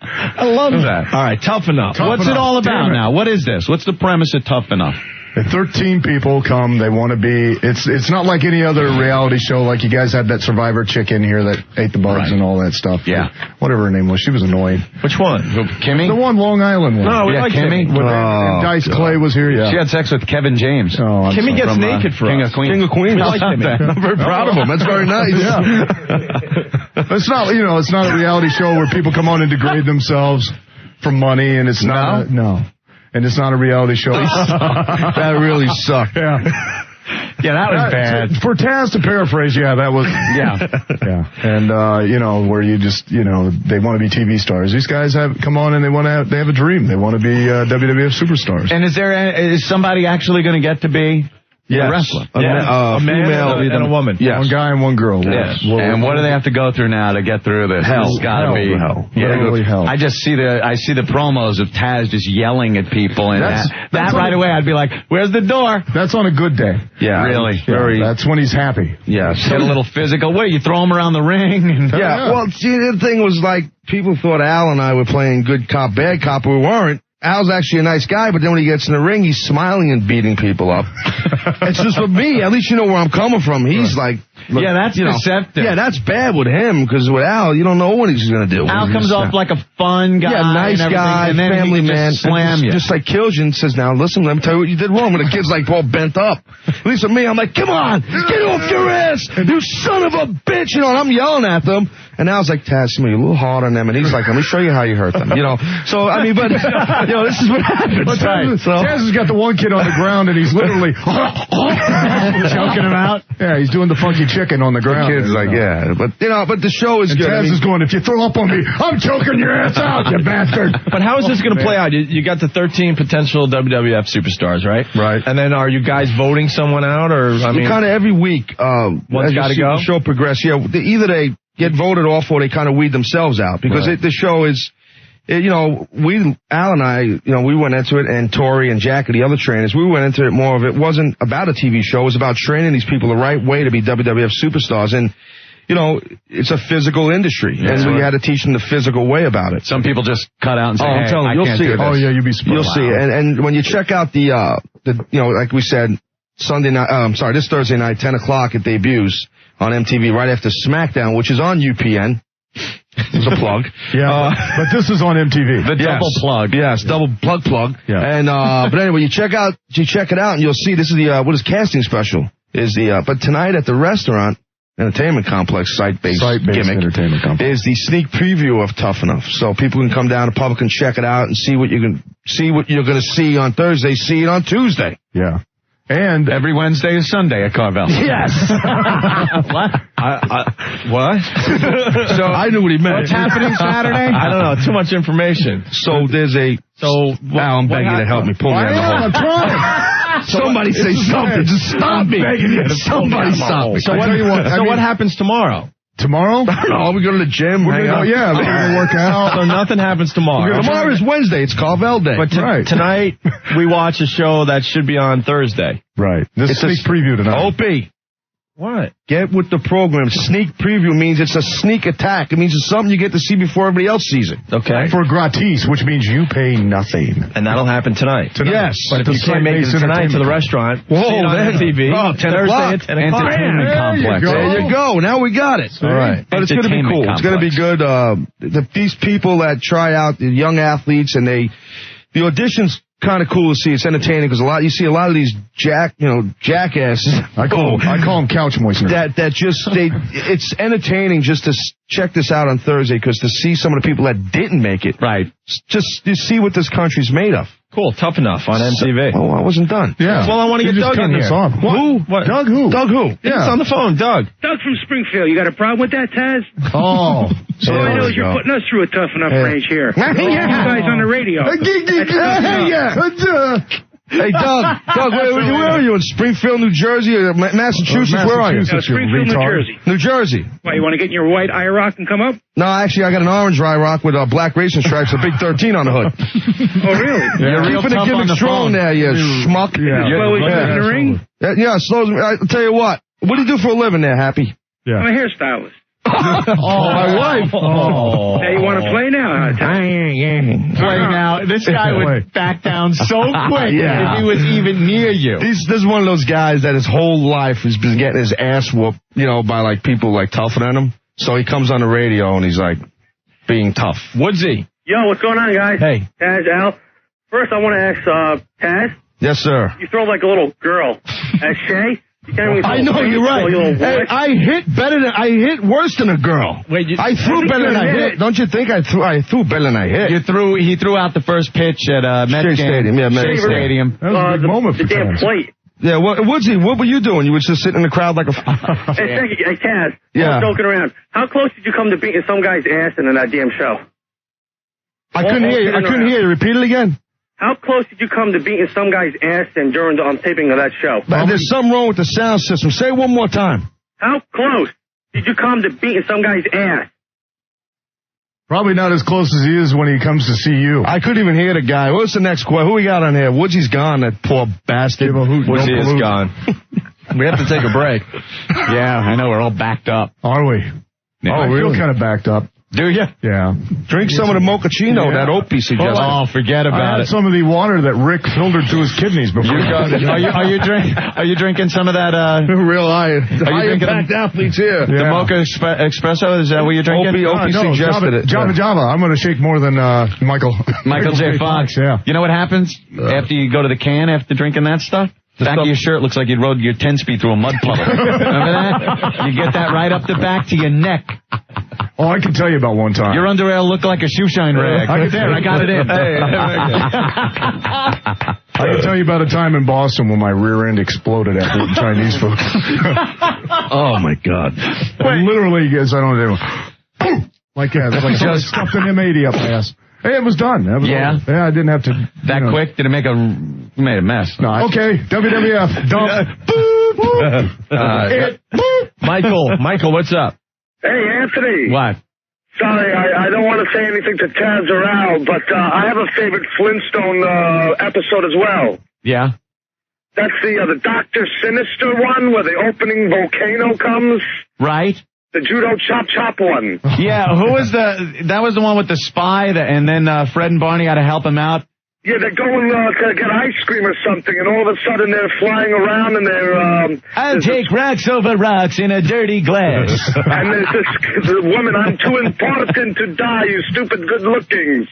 I love that. All right, Tough Enough. What's it all about now? What is this? What's the premise of Tough Enough? 13 people come. They want to be. It's not like any other reality show. Like you guys had that Survivor chick in here that ate the bugs and all that stuff. Yeah. Whatever her name was, she was annoying. Which one? Kimmy? The one Long Island one. No, we like Kimmy. And Dice Clay was here. Yeah. She had sex with Kevin James. Oh, Kimmy gets From, naked for King us. of Queens. King of Queens. We like Kimmy. I'm very proud of him. That's very nice. It's not, it's not a reality show where people come on and degrade themselves for money, and it's not. No. And it's not a reality show. That really sucked. Yeah. Yeah, that was bad. For Taz to paraphrase, yeah, that was... Yeah. And, you know, where you just, you know, they want to be TV stars. These guys come on and they have a dream. They want to be WWF superstars. And is somebody actually going to get to be... Yeah, a wrestler. A female and a woman. Yes. One guy and one girl. Yes. And what do they have to go through now to get through this? Hell. It's gotta be hell. Yeah, Literally hell. I see the promos of Taz just yelling at people, and that right away I'd be like, "Where's the door?" That's on a good day. Yeah, really. Yeah, that's when he's happy. Yeah, get a little physical. What, you throw him around the ring? Yeah. Well, see, the thing was like people thought Al and I were playing good cop, bad cop, but we weren't. Al's actually a nice guy, but then when he gets in the ring, he's smiling and beating people up. It's just for me. At least you know where I'm coming from. He's like... Look, yeah, that's deceptive. Yeah, that's bad with him, because with Al, you don't know what he's going to do. Al comes off like a fun guy. Yeah, nice guy, and then family he man. Slam you. Just like kills you and says, now listen, let me tell you what you did wrong. When the kid's like all bent up. At least with me, I'm like, come on, get off your ass, you son of a bitch. You know, and I'm yelling at them. And Al's like, Taz, you're a little hard on them. And he's like, let me show you how you hurt them. You know, so, I mean, but, you know, this is what happens. Well, Taz has got the one kid on the ground, and he's literally choking him out. Yeah, he's doing the funky chicken on the ground. The kid's like, yeah. But, you know, but the show is good. Taz is going, if you throw up on me, I'm choking your ass out, you bastard. But how is this going to play out? You got the 13 potential WWF superstars, right? Right. And then are you guys voting someone out, or, I mean... Kind of every week, one's got to go? The show progress, yeah, either they get voted off or they kind of weed themselves out, because the show is, you know, Al and I, you know, we went into it, and Tori and Jack and the other trainers, we went into it more of it wasn't about a TV show, it was about training these people the right way to be WWF superstars, and, you know, it's a physical industry, and we had to teach them the physical way about it. Some people just cut out and say, I'm telling you, you'll see it. Oh, yeah, you'll be surprised. You'll see it, and when you check out the, you know, like we said, this Thursday night, 10 o'clock, it debuts on MTV right after SmackDown, which is on UPN. It's a plug. But this is on MTV. The double plug. Yes, double plug. Yeah. And, but anyway, you check it out and you'll see this is what is casting special is but tonight at the restaurant, entertainment complex, site-based gimmick, entertainment complex, is the sneak preview of Tough Enough. So people can come down, the public can check it out and see what you're going to see on Thursday, see it on Tuesday. Yeah. And every Wednesday is Sunday at Carvel. Yes. What? What? So I knew what he meant. What's happening Saturday? I don't know. Too much information. So there's now I'm begging you to help me. Pull me out of the hole. I'm trying. Somebody say something. Just stop me. Somebody stop me. So what happens tomorrow? Tomorrow? I don't know. We go to the gym. We're going to work out. So nothing happens tomorrow. Tomorrow is Wednesday. It's Carvel Day. But tonight, we watch a show that should be on Thursday. Right. This is a sneak preview tonight. OPIE. What? Get with the program. Sneak preview means it's a sneak attack. It means it's something you get to see before everybody else sees it. Okay. For gratis, which means you pay nothing. And that'll happen tonight. Yes. But if you can't make it tonight to the restaurant, see it on TV. 10 Thursday o'clock. at 10 o'clock. Entertainment complex. There you go. Now we got it. All right. But it's going to be cool. It's going to be good. These people that try out, the young athletes, and the auditions kind of cool to see. It's entertaining because you see a lot of these jackasses. I call them couch moisteners. It's entertaining just to check this out on Thursday, because to see some of the people that didn't make it. Right. Just to see what this country's made of. Cool. Tough Enough on MTV. I wasn't done. Yeah. Well, I want to get Doug in here. Who? What? Doug who? Yeah. He's on the phone. Doug from Springfield. You got a problem with that, Taz? Oh. All I know is you're putting us through a tough enough range here. You guys on the radio. Hey, Doug, where are you? In Springfield, New Jersey, or Massachusetts? Where are you? Springfield, New Jersey. New Jersey. Why, you want to get in your white IROC and come up? No, actually, I got an orange IROC with black racing stripes, a big 13 on the hood. Oh, really? You're keeping the gimmick strong there, you schmuck. Slow in the ring? Yeah, slow. I'll tell you what. What do you do for a living there, Happy? Yeah. I'm a hairstylist. My wife. Now you want to play now? Play now. This guy would back down so quick if he was even near you. This is one of those guys that his whole life has been getting his ass whooped, by like people like tougher than him. So he comes on the radio and he's like being tough. Woodsy. Yo, what's going on, guys? Hey. Taz, Al. First, I want to ask Taz. Yes, sir. You throw like a little girl. Shay? I know, you're right. Hey, I hit worse than a girl. Wait, I threw better than I hit. Don't you think I threw better than I hit? He threw out the first pitch at Met Stadium. Yeah, Met Stadium. That was a big moment for the damn plate. Yeah, Woodsy, what were you doing? You were just sitting in the crowd like a... Hey, Taz. Yeah. I was joking around. How close did you come to beating some guy's ass in that damn show? I couldn't hear you. Repeat it again. How close did you come to beating some guy's ass during the taping of that show? There's something wrong with the sound system. Say it one more time. How close did you come to beating some guy's ass? Probably not as close as he is when he comes to see you. I couldn't even hear the guy. What's the next question? Who we got on here? Woodsy's gone, that poor bastard. Woodsy is gone. We have to take a break. Yeah, I know. We're all backed up. Are we? Yeah, I feel kind of backed up. Do you? Yeah. Drink some of the mochaccino that OPIE suggested. Oh, forget about it. Some of the water that Rick filtered through his kidneys before. Are you drinking some of that? Real high impact athletes here. The mocha espresso? Is that what you're drinking? OPIE suggested it. Java. I'm going to shake more than Michael J. Fox. Yeah. You know what happens after you go to the can after drinking that stuff? The back of your shirt looks like you rode your 10-speed through a mud puddle. Remember that? You get that right up the back to your neck. Oh, I can tell you about one time. Your underwear looked like a shoe shine rag. I got it in. I can tell you about a time in Boston when my rear end exploded after eating Chinese food. Oh, my God. Literally, yes, I don't know. Like that. Like just stuffed an M80 up my ass. Hey, it was done. That was over. Yeah, I didn't have to. That quick? Did it make You made a mess. No. Okay, WWF. Michael, what's up? Hey, Anthony. What? Sorry, I don't want to say anything to Taz or Al, but I have a favorite Flintstone episode as well. Yeah? That's the Dr. Sinister one where the opening volcano comes. Right. The judo chop one. Yeah, who was that was the one with the spy, and then Fred and Barney had to help him out? Yeah, they're going to get ice cream or something, and all of a sudden they're flying around and they're... I'll take rocks over rocks in a dirty glass. And there's this woman, I'm too important to die, you stupid good-lookings.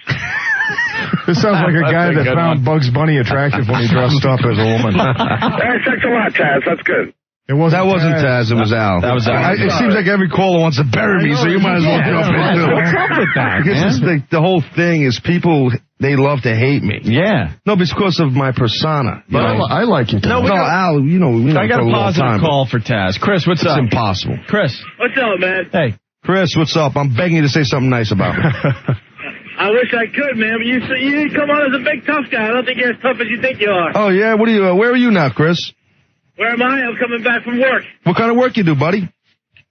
This sounds like a guy that found Bugs Bunny attractive when he dressed up as a woman. Thanks a lot, Taz. That's good. That wasn't Taz, it was Al. That was Al. It seems like every caller wants to bury me, so you might as well jump in too. What's up with that? Because the whole thing is people, they love to hate me. Yeah. No, because of my persona. But I like you. No, Al, you know I got a positive call for Taz. Chris, what's up? It's impossible. Chris. What's up, man? Hey. Chris, what's up? I'm begging you to say something nice about me. I wish I could, man, but you come on as a big tough guy. I don't think you're as tough as you think you are. Oh, yeah? What are you, where are you now, Chris? Where am I? I'm coming back from work. What kind of work you do, buddy?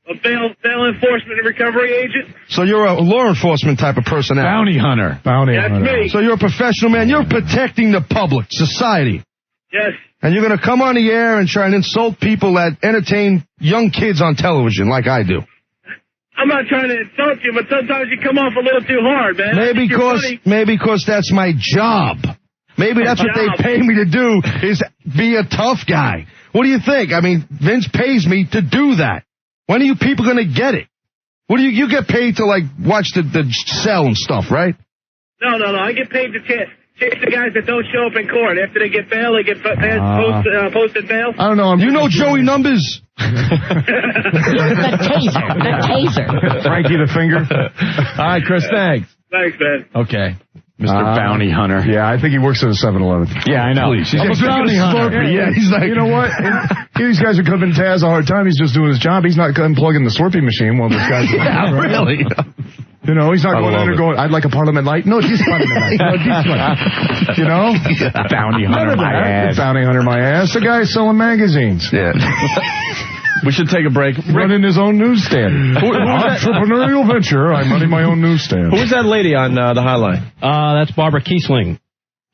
A bail enforcement and recovery agent. So you're a law enforcement type of person now? Bounty hunter. That's me. So you're a professional man. You're protecting the public, society. Yes. And you're going to come on the air and try and insult people that entertain young kids on television like I do. I'm not trying to insult you, but sometimes you come off a little too hard, man. Maybe because that's my job. Maybe that's what they pay me to do, is be a tough guy. What do you think? I mean, Vince pays me to do that. When are you people going to get it? What do you get paid to, like, watch the cell and stuff, right? No. I get paid to chase the guys that don't show up in court. After they get bail, they get posted bail. I don't know. You know Joey Numbers? The taser. Frankie the Finger. All right, Chris, thanks. Thanks, man. Okay. Mr. Bounty Hunter. Yeah, I think he works at a 7-Eleven. Yeah, I know. He's a bounty hunter. Yeah, he's like, you know what? These guys are giving Taz a hard time. He's just doing his job. He's not unplugging the Slurpee machine while this guy's really? You know, he's not going under going, I'd like a Parliament Light. No, this Parliament Light. No, this one. You know? Bounty Hunter my ass. Bounty Hunter my ass. The guy's selling magazines. Yeah. We should take a break. Running his own newsstand. Entrepreneurial venture. I'm running my own newsstand. Who was that lady on the highline? That's Barbara Kiesling.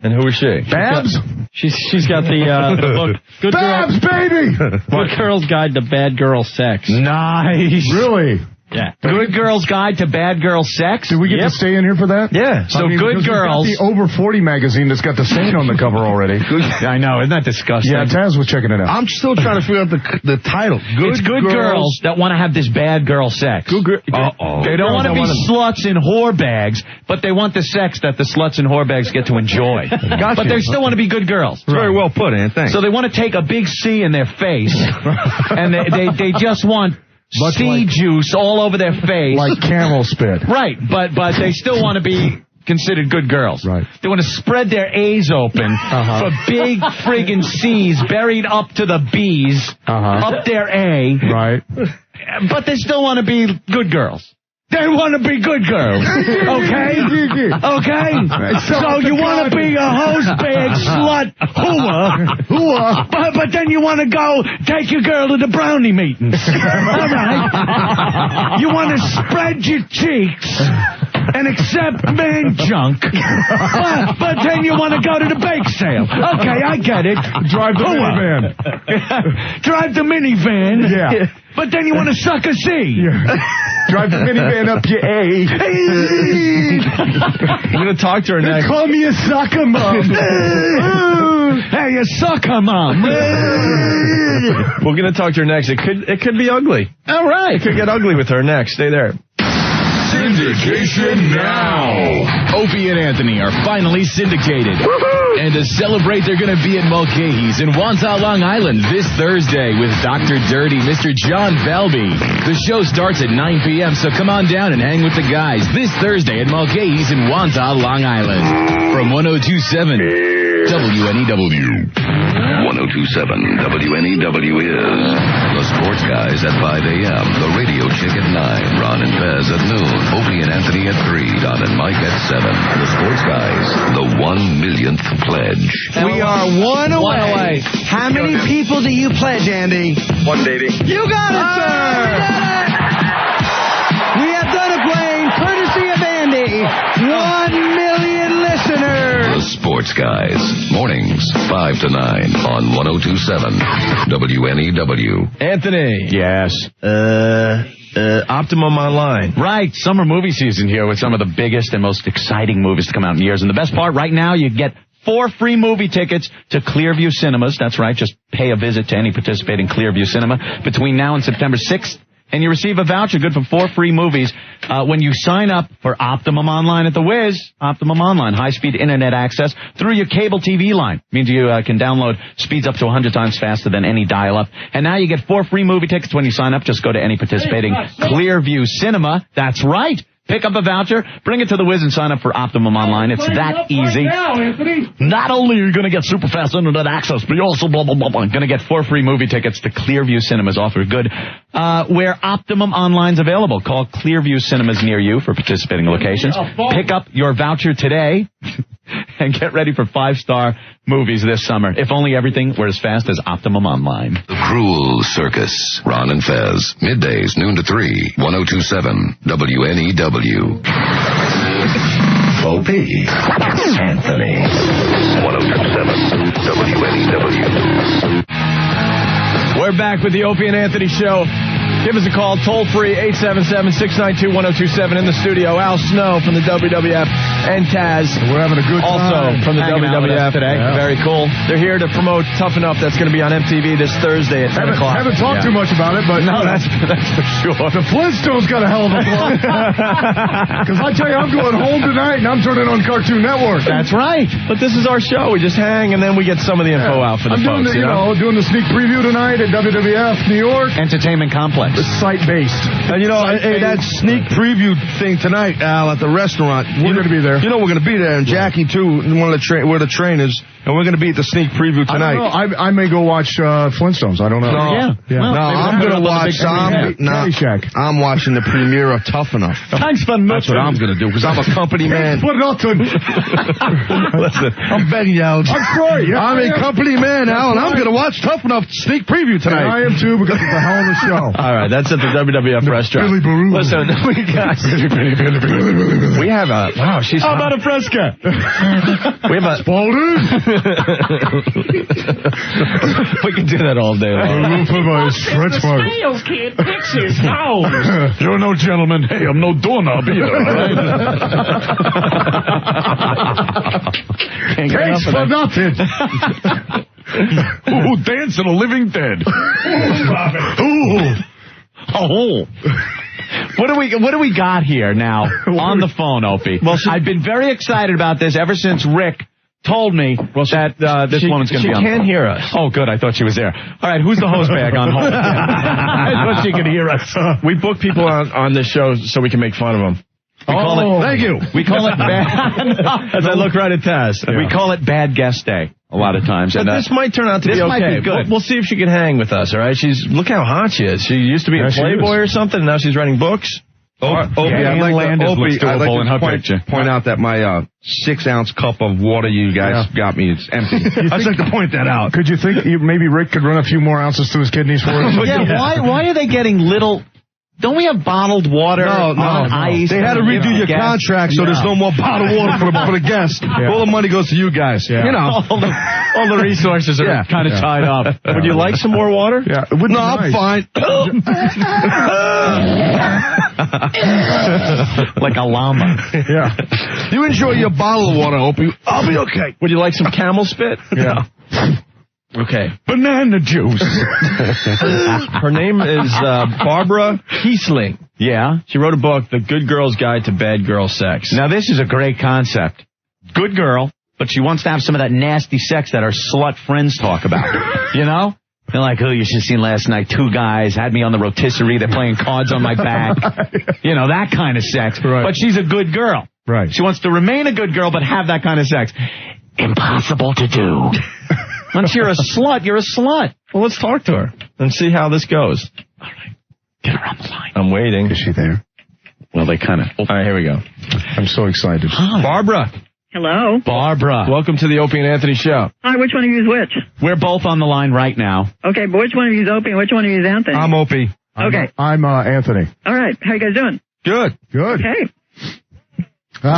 And who is she? Babs? She's got the book. Good Babs, baby! Good Girl's Guide to Bad Girl Sex. Nice. Really? Yeah. Good Girl's Guide to Bad Girl Sex? Did we get to stay in here for that? Yeah. So Good Girls. The Over 40 magazine that's got the stain on the cover already. I know, isn't that disgusting? Yeah, Taz was checking it out. I'm still trying to figure out the title. It's Good Girls that want to have this bad girl sex. Uh-oh. They don't want to be sluts and whore bags, but they want the sex that the sluts and whore bags get to enjoy. Gotcha. But they still want to be good girls. It's very well put, Ann. Thanks. So they want to take a big C in their face, and they just want juice all over their face. Like camel spit. Right, but they still want to be considered good girls. Right. They want to spread their A's open for big friggin' C's buried up to the B's, up their A. Right. But they still want to be good girls. They want to be good girls, okay? Okay? So you want to be a hose bag slut hooah, but then you want to go take your girl to the brownie meetings. All right? You want to spread your cheeks and accept man junk, but then you want to go to the bake sale. Okay, I get it. Drive the minivan. Drive the minivan. Yeah. But then you want to suck a C. Yeah. Drive the minivan up your A. I'm going to talk to her next. Call me a sucker mom. Hey, you sucker mom. We're going to talk to her next. It could be ugly. All right. It could get ugly with her next. Stay there. Syndication now. Opie and Anthony are finally syndicated. And to celebrate, they're going to be at Mulcahy's in Wantaw, Long Island this Thursday with Dr. Dirty, Mr. John Belby. The show starts at 9 p.m., so come on down and hang with the guys this Thursday at Mulcahy's in Wantaw, Long Island. From 102.7 WNEW. 102.7 WNEW is The Sports Guys at 5 a.m., The Radio Chick at 9, Ron and Taz at noon, Opie and Anthony at 3, Don and Mike at 7. The Sports Guys, the 1 millionth pledge. We are one away. How many people do you pledge, Andy? 180. You got it, sir! We have done a plane courtesy of Andy. 1 million listeners. The Sports Guys, mornings, 5 to 9 on 102.7 WNEW. Anthony. Yes. Optimum Online. Right, summer movie season here with some of the biggest and most exciting movies to come out in years. And the best part, right now, you get 4 free movie tickets to Clearview Cinemas. That's right, just pay a visit to any participating Clearview Cinema between now and September 6th. And you receive a voucher good for 4 free movies when you sign up for Optimum Online at The Wiz. Optimum Online, high-speed internet access through your cable TV line. Means you can download speeds up to 100 times faster than any dial-up. And now you get 4 free movie tickets when you sign up. Just go to any participating Clearview Cinema. That's right. Pick up a voucher, bring it to The Wiz, and sign up for Optimum Online. It's that easy. Not only are you going to get super fast internet access, but you're also going to get 4 free movie tickets to Clearview Cinemas. Offer good where Optimum Online's available. Call Clearview Cinemas near you for participating locations. Pick up your voucher today and get ready for 5-star movies this summer. If only everything were as fast as Optimum Online. The Cruel Circus, Ron and Fez, middays, noon to 3, 102.7 WNEW. OPIE, Anthony, 102.7 WNEW. We're back with the Opie and Anthony Show. Give us a call, toll-free, 877-692-1027 in the studio. Al Snow from the WWF and Taz. We're having a good time. Also from the WWF today. Yeah. Very cool. They're here to promote Tough Enough. That's going to be on MTV this Thursday at 10 o'clock. Haven't talked too much about it, but... No, that's for sure. The Flintstones got a hell of a plug. Because I tell you, I'm going home tonight and I'm turning on Cartoon Network. That's right. But this is our show. We just hang and then we get some of the info out for the folks. Doing the sneak preview tonight at WWF New York. Entertainment Complex. It's site-based. And hey, that sneak preview thing tonight, Al, at the restaurant. We're going to be there. You know we're going to be there, and Jackie too, one of the we're the trainers, and we're going to be at the sneak preview tonight. I may go watch Flintstones. I don't know. Yeah. Well, no, I'm going to watch. I'm watching the premiere of Tough Enough. Thanks for nothing. That's what I'm going to do because I'm a company man. For nothing. Listen, I'm begging you, Al. I'm sorry. Yeah, I'm a company man, Al, and I'm going to watch Tough Enough sneak preview tonight. And I am too because it's a hell of a show. All right, that's at the WWF restaurant. Billy Baroo. Listen, we have a... Wow, she's... How about a Fresca? We have a... Spalding? We can do that all day long. Snails can't fix his house. You're no gentleman. Hey, I'm no doorknob either. Thanks for nothing. Ooh, dancing a living dead. Ooh. Oh. What do we got here now on the phone, Opie? Well, I've been very excited about this ever since Rick told me that this woman's going to be on. She can't hear us. Oh, good. I thought she was there. All right, who's the host bag on hold? I thought she could hear us. We book people on this show so we can make fun of them. Thank you. We call it bad. As I look right at Taz. We call it bad guest day a lot of times. But this might turn out to be okay. Might be good. We'll see if she can hang with us, all right? Look how hot she is. She used to be a Playboy or something, and now she's writing books. I'd like to point out that my 6-ounce cup of water you guys got me is empty. I'd like to point that out. Could you think maybe Rick could run a few more ounces to his kidneys for us? Why are they getting little... Don't we have bottled water on ice? They had to redo your contract so there's no more bottled water for the guests. All the money goes to you guys. You know. All the resources are kind of tied up. Would you like some more water? Yeah. No, I'm fine. Like a llama. Yeah. You enjoy your bottle of water, Opie. I'll be okay. Would you like some camel spit? Yeah. Okay. Banana juice. Her name is Barbara Kiesling. Yeah. She wrote a book, The Good Girl's Guide to Bad Girl Sex. Now, this is a great concept. Good girl, but she wants to have some of that nasty sex that her slut friends talk about. You know? They're like, you should have seen last night. 2 guys had me on the rotisserie. They're playing cards on my back. You know, that kind of sex. Right. But she's a good girl. Right. She wants to remain a good girl, but have that kind of sex. Impossible to do. Once you're a slut, you're a slut. Well, let's talk to her and see how this goes. All right. Get her on the line. I'm waiting. Is she there? Well, they kind of... All right, here we go. I'm so excited. Hi. Barbara. Hello. Barbara. Welcome to the Opie and Anthony show. Hi, which one of you is which? We're both on the line right now. Okay, but which one of you is Opie and which one of you is Anthony? I'm Opie. Okay. I'm Anthony. All right. How you guys doing? Good. Good. Okay.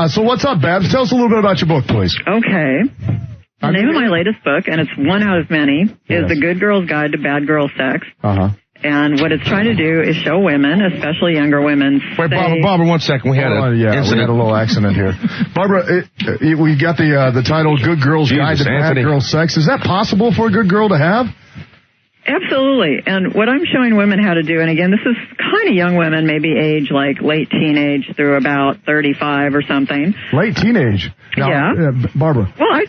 So what's up, Babs? Tell us a little bit about your book, please. Okay. The name of my latest book, and it's one out of many, is The Good Girl's Guide to Bad Girl Sex. Uh-huh. And what it's trying to do is show women, especially younger women. Wait, Barbara, 1 second. We had we had a little accident here. Barbara, we got the title Good Girl's Guide to Bad Girl Sex. Is that possible for a good girl to have? Absolutely. And what I'm showing women how to do, and again, this is kind of young women, maybe age like late teenage through about 35 or something. Late teenage? Now, Barbara. Well,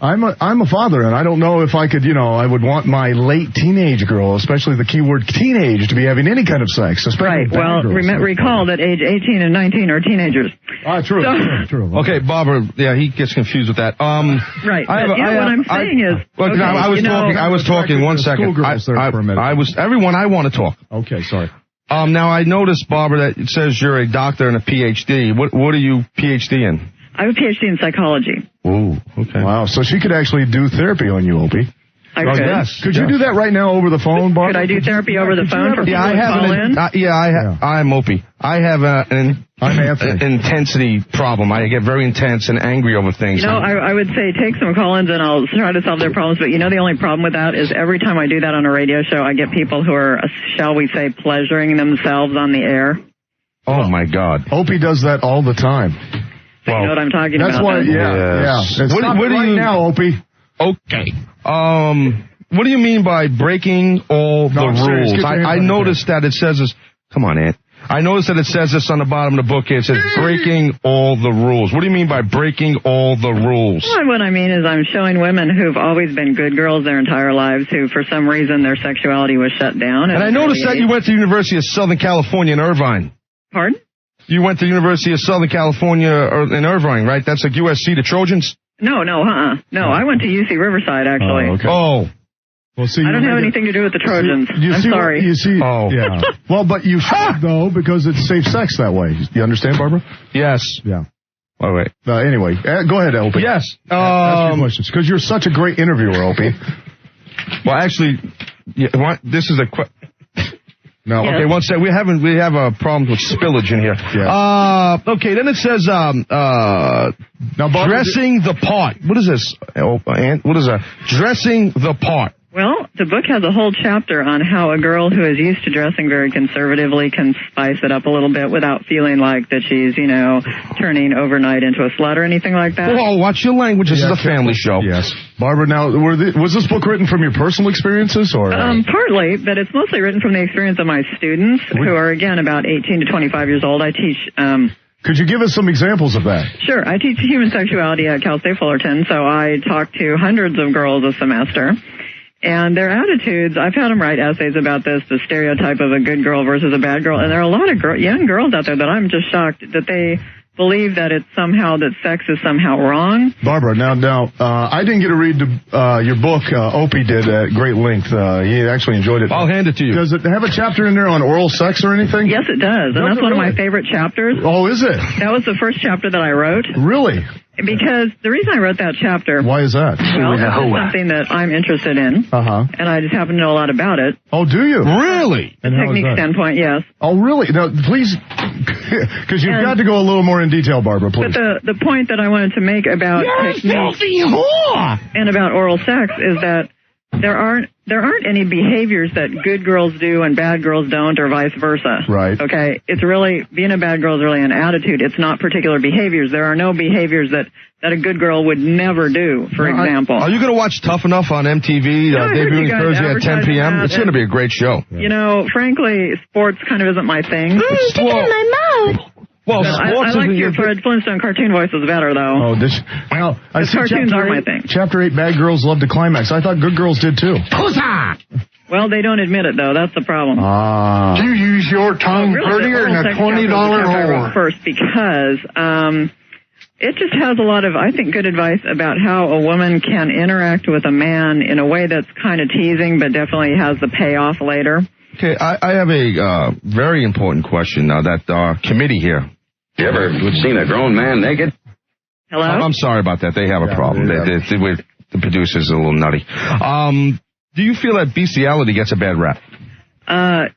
I'm a father, and I don't know if I could, I would want my late teenage girl, especially the keyword teenage, to be having any kind of sex. Right. Well, recall that age 18 and 19 are teenagers. True. True. Okay, Barbara. Yeah, he gets confused with that. Right. What I'm saying is. I was talking. 1 second. Everyone, I want to talk. Okay, sorry. Now I noticed, Barbara, that it says you're a doctor and a PhD. What are you PhD in? I have a PhD in psychology. Ooh, okay. Wow, so she could actually do therapy on you, Opie. I could. Yes. Could you do that right now over the phone, Barbara? Could I do therapy over the phone for people to call in? I'm Opie. I have an intensity problem. I get very intense and angry over things. I would say take some call-ins and I'll try to solve their problems. But the only problem with that is every time I do that on a radio show, I get people who are, shall we say, pleasuring themselves on the air. Oh, my God. Opie does that all the time. You know what I'm talking about. That's why, What do you now, Opie? Okay. What do you mean by breaking all the rules? I noticed that it says this. Come on, Ant. I noticed that it says this on the bottom of the book here. It says breaking all the rules. What do you mean by breaking all the rules? Well, what I mean is I'm showing women who've always been good girls their entire lives who, for some reason, their sexuality was shut down. And I noticed that you went to the University of Southern California in Irvine. Pardon? You went to the University of Southern California in Irvine, right? That's like USC, the Trojans? No, No, I went to UC Riverside, actually. Oh, okay. Well, see, I don't have anything to do with the Trojans. I'm sorry. Yeah. Well, but you should, though, because it's safe sex that way. You understand, Barbara? Yes. Yeah. All right. Anyway, go ahead, Opie. Yes. Ask your questions, because you're such a great interviewer, Opie. Well, actually, this is a question. No. Yes. Okay, 1 second. We have a problem with spillage in here. Yeah. Okay, then it says now, dressing the part. What is this? What is that? Dressing the part. Well, the book has a whole chapter on how a girl who is used to dressing very conservatively can spice it up a little bit without feeling like that she's, turning overnight into a slut or anything like that. Oh, watch your language. This is a family show. Yes. Barbara, now, was this book written from your personal experiences? Or? Partly, but it's mostly written from the experience of my students, who are, again, about 18 to 25 years old. I teach... Could you give us some examples of that? Sure. I teach human sexuality at Cal State Fullerton, so I talk to hundreds of girls a semester. And their attitudes, I've had them write essays about this, the stereotype of a good girl versus a bad girl. And there are a lot of young girls out there that I'm just shocked that they believe that it's somehow that sex is somehow wrong. Barbara, now, I didn't get to read your book. Opie did at great length. He actually enjoyed it. I'll hand it to you. Does it have a chapter in there on oral sex or anything? Yes, it does, and that's one of my favorite chapters. Oh, is it? That was the first chapter that I wrote. Really? Because the reason I wrote that chapter... Why is that? Well, it's something that I'm interested in. And I just happen to know a lot about it. Oh, do you? Really? The technique standpoint, yes. Oh, really? Now, please, because you've got to go a little more in detail, Barbara, please. But the point that I wanted to make about technique and about oral sex is that there aren't any behaviors that good girls do and bad girls don't, or vice versa. Right. Okay? It's really, being a bad girl is really an attitude. It's not particular behaviors. There are no behaviors that a good girl would never do, for example. Are you going to watch Tough Enough on MTV, debuting Thursday at 10 p.m.? It's going to be a great show. You know, frankly, sports kind of isn't my thing. Stick it in my mouth. Well, I like your Fred Flintstone cartoon voice was better, though. I see cartoons are my thing. Chapter 8, bad girls love to climax. I thought good girls did, too. Well, they don't admit it, though. That's the problem. Do you use your tongue prettier than a $20 whore? First, because it just has a lot of, I think, good advice about how a woman can interact with a man in a way that's kind of teasing, but definitely has the payoff later. Okay, I have a very important question now that committee here. You ever seen a grown man naked? Hello? I'm sorry about that. They have a problem. The producer's a little nutty. Do you feel that bestiality gets a bad rap?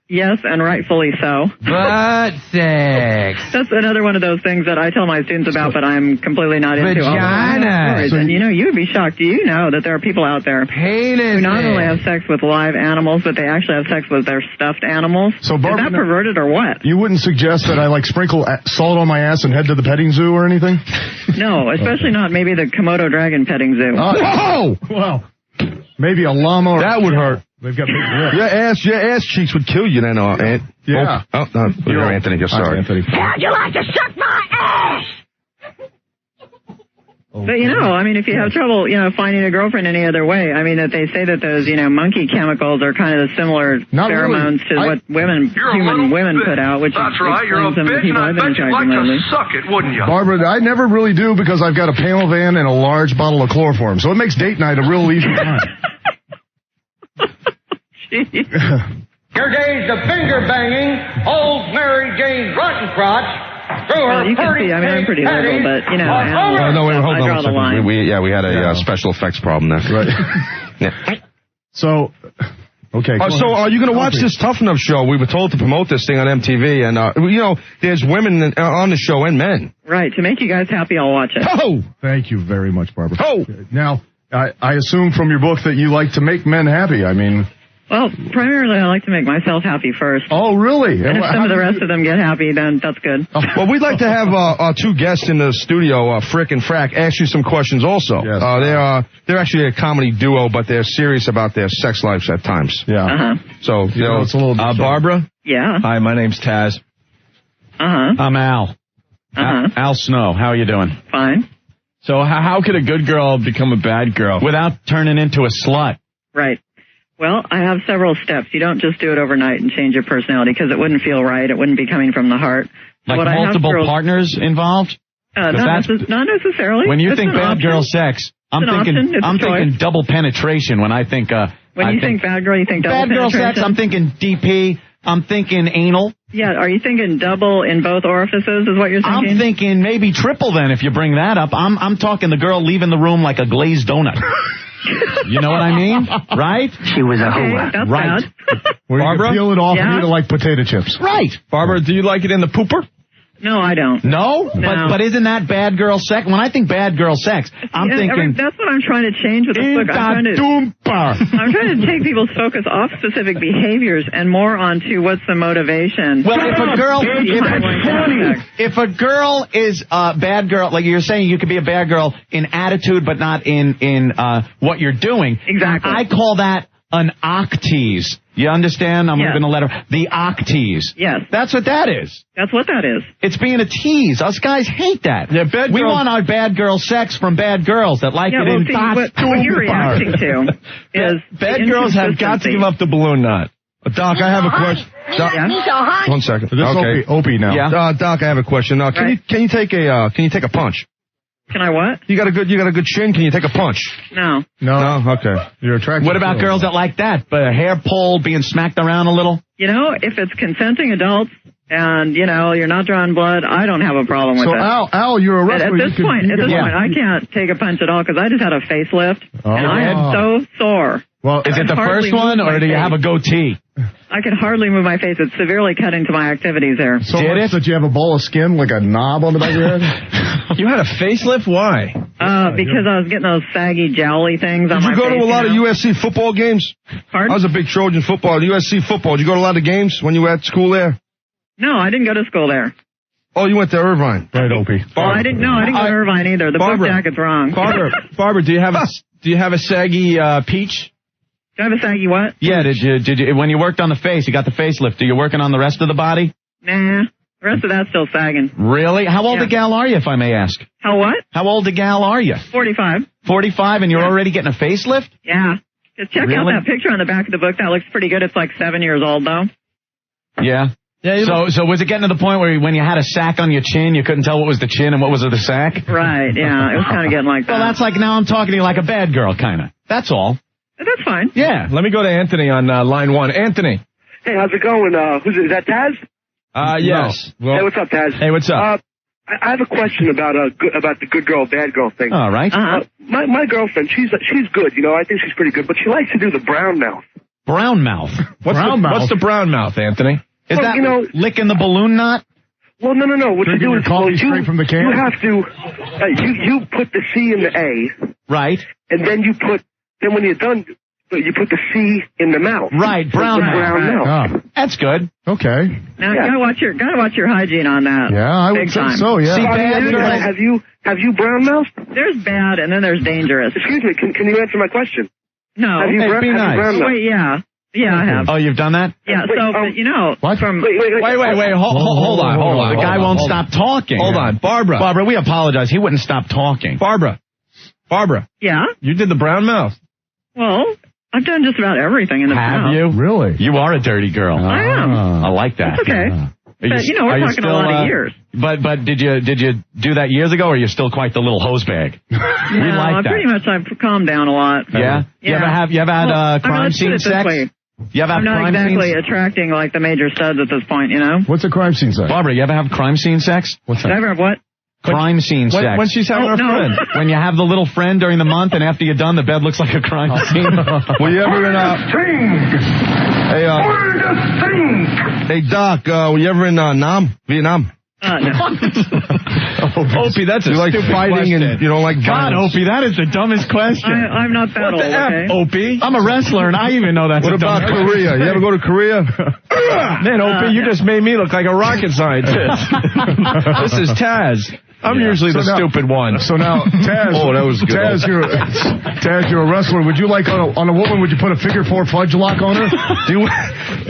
Yes, and rightfully so. Butt sex. That's another one of those things that I tell my students about, but I'm completely not into. Vagina. And you would be shocked. Do you know that there are people out there who not only have sex with live animals, but they actually have sex with their stuffed animals? So, Barbara, is that perverted or what? You wouldn't suggest that I sprinkle salt on my ass and head to the petting zoo or anything? No, especially not maybe the Komodo dragon petting zoo. Whoa! Well, maybe a llama. That would hurt. They've got big your ass cheeks would kill you then, Aunt. Yeah. Oh, no, you're Anthony. You're sorry. Anthony. How'd you like to suck my ass? But, if you have trouble, finding a girlfriend any other way, that they say that those, monkey chemicals are kind of the similar pheromones to what human women put out, which that's right, you're a bitch, and I bet you'd like to suck it, wouldn't you? Barbara, I never really do because I've got a panel van and a large bottle of chloroform, so it makes date night a real easy time. Your days of finger banging, old Mary Jane Rottenkrotch. Well, you can see, I'm pretty liberal, but, hold I draw the line. We had a special effects problem there. Right. So, okay. So are you going to watch this Tough Enough show? We were told to promote this thing on MTV, and, there's women on the show and men. Right. To make you guys happy, I'll watch it. Oh! Thank you very much, Barbara. Oh! Now, I assume from your book that you like to make men happy. Well, primarily I like to make myself happy first. Oh, really? And if some of the rest of them get happy, then that's good. Well, we'd like to have our two guests in the studio, Frick and Frack, ask you some questions also. Yes. They're actually a comedy duo, but they're serious about their sex lives at times. Yeah. So, it's a little... Barbara? Yeah? Hi, my name's Taz. I'm Al. Al Snow. How are you doing? Fine. So how could a good girl become a bad girl without turning into a slut? Right. Well, I have several steps. You don't just do it overnight and change your personality because it wouldn't feel right. It wouldn't be coming from the heart. Like multiple partners involved? Not necessarily. When you think bad girl sex, I'm thinking double penetration. When I think when you think bad girl, you think double penetration. Bad girl sex, I'm thinking DP. I'm thinking anal. Yeah, are you thinking double in both orifices is what you're thinking? I'm thinking maybe triple then if you bring that up. I'm talking the girl leaving the room like a glazed donut. You know what I mean? Right? She was a whore. That's right. bad. Barbara? You peel it off and eat it like potato chips. Right. Barbara, do you like it in the pooper? No, I don't. No? But isn't that bad girl sex? When I think bad girl sex, I'm thinking... That's what I'm trying to change with the book. I'm trying to take people's focus off specific behaviors and more onto what's the motivation. Well, if a girl is a bad girl, like you're saying, you could be a bad girl in attitude, but not in what you're doing. Exactly. I call that an octease. You understand? I'm going to let her... The octease. Yes. That's what that is. That's what that is. It's being a tease. Us guys hate that. Yeah, we want our bad girl sex from bad girls that like it in what you're reacting to is... Bad girls have got to give up the balloon knot. Doc, I have a question. Doc, Me so hot. 1 second. This Okay. Opie now. Yeah. Doc, I have a question. Can you take a punch? Can I what? You got a good chin. Can you take a punch? No. No. Okay. You're attracted. What about girls that like that? But hair pulled, being smacked around a little? You know, if it's consenting adults and, you know, you're not drawing blood, I don't have a problem with So, it. Al, you're a wrestler. At this point, I can't take a punch at all because I just had a facelift, and I am so sore. Well, is it the first one, or do you have a goatee? I can hardly move my face. It's severely cutting to my activities there. So much that you have a ball of skin, like a knob on the back of your head? You had a facelift? Why? Because I was getting those saggy, jowly things on my face. Did you go to a lot of USC football games? Pardon? I was a big Trojan football, USC football. Did you go to a lot of games when you were at school there? No, I didn't go to school there. Oh, you went to Irvine. Right, Opie. Well, I didn't go to Irvine either. The book jacket's wrong. Barbara, do you have a saggy peach? Do I have a saggy what? Yeah, did you when you worked on the face, you got the facelift, are you working on the rest of the body? Nah, the rest of that's still sagging. Really? How old a gal are you, if I may ask? How what? How old a gal are you? 45. 45, and you're already getting a facelift? Yeah. Just check out that picture on the back of the book. That looks pretty good. It's like 7 years old, though. Yeah. So was it getting to the point where when you had a sack on your chin, you couldn't tell what was the chin and what was the sack? Right, yeah. It was kind of getting like that. Well, that's like now I'm talking to you like a bad girl, kind of. That's all. That's fine. Yeah. Let me go to Anthony on line 1. Anthony. Hey, how's it going? Is that Taz? Yes. No. Well, hey, what's up, Taz? Hey, what's up? I have a question about the good girl, bad girl thing. All right. My girlfriend, she's good. You know, I think she's pretty good, but she likes to do the brown mouth. Brown mouth? What's the brown mouth, Anthony? Is that licking the balloon knot? Well, no. What you do is straight from the can? You have to you put the C in the A. Right. And then when you're done, you put the C in the mouth. Right, brown mouth. That's good. Okay. Now you gotta watch your hygiene on that. Yeah, I would think so. Yeah. See, have you brown mouth? There's bad and then there's dangerous. Excuse me, can you answer my question? No. Have you be nice. brown mouth? Wait, yeah. Yeah, I have. Oh, you've done that? Yeah, but you know. What? From wait. Hold on. The guy won't stop talking. Hold on. Barbara, we apologize. He wouldn't stop talking. Barbara. Yeah? You did the brown mouth. Well, I've done just about everything in the Have mouth. you? Really? You are a dirty girl. I am. I like that. That's okay. But, you know, we're talking a lot of years. But did you do that years ago, or are you still quite the little hose bag? We like that. Pretty much I've calmed down a lot. Yeah? You ever had crime scene sex? You ever have I'm not crime exactly scenes? attracting like the major studs at this point, you know? What's a crime scene sex? Barbara, you ever have crime scene sex? What's Did I that? ever have what? Crime scene sex. When she's having her friend. When you have the little friend during the month, and after you're done, the bed looks like a crime scene. Were you ever in Hey, Doc, were you ever in Vietnam? No. Opie, that's a you like stupid fighting question. and you don't like God, violence. Opie, that is the dumbest question. I'm not that old, okay? Opie? I'm a wrestler, and I even know that's What a dumb about question. Korea? You ever go to Korea? Man, Opie, you just made me look like a rocket scientist. This is Taz. I'm usually the stupid one. So now, Taz. Oh, that was good. Taz, you're a wrestler. Would you like on a woman? Would you put a figure 4 fudge lock on her? Do you?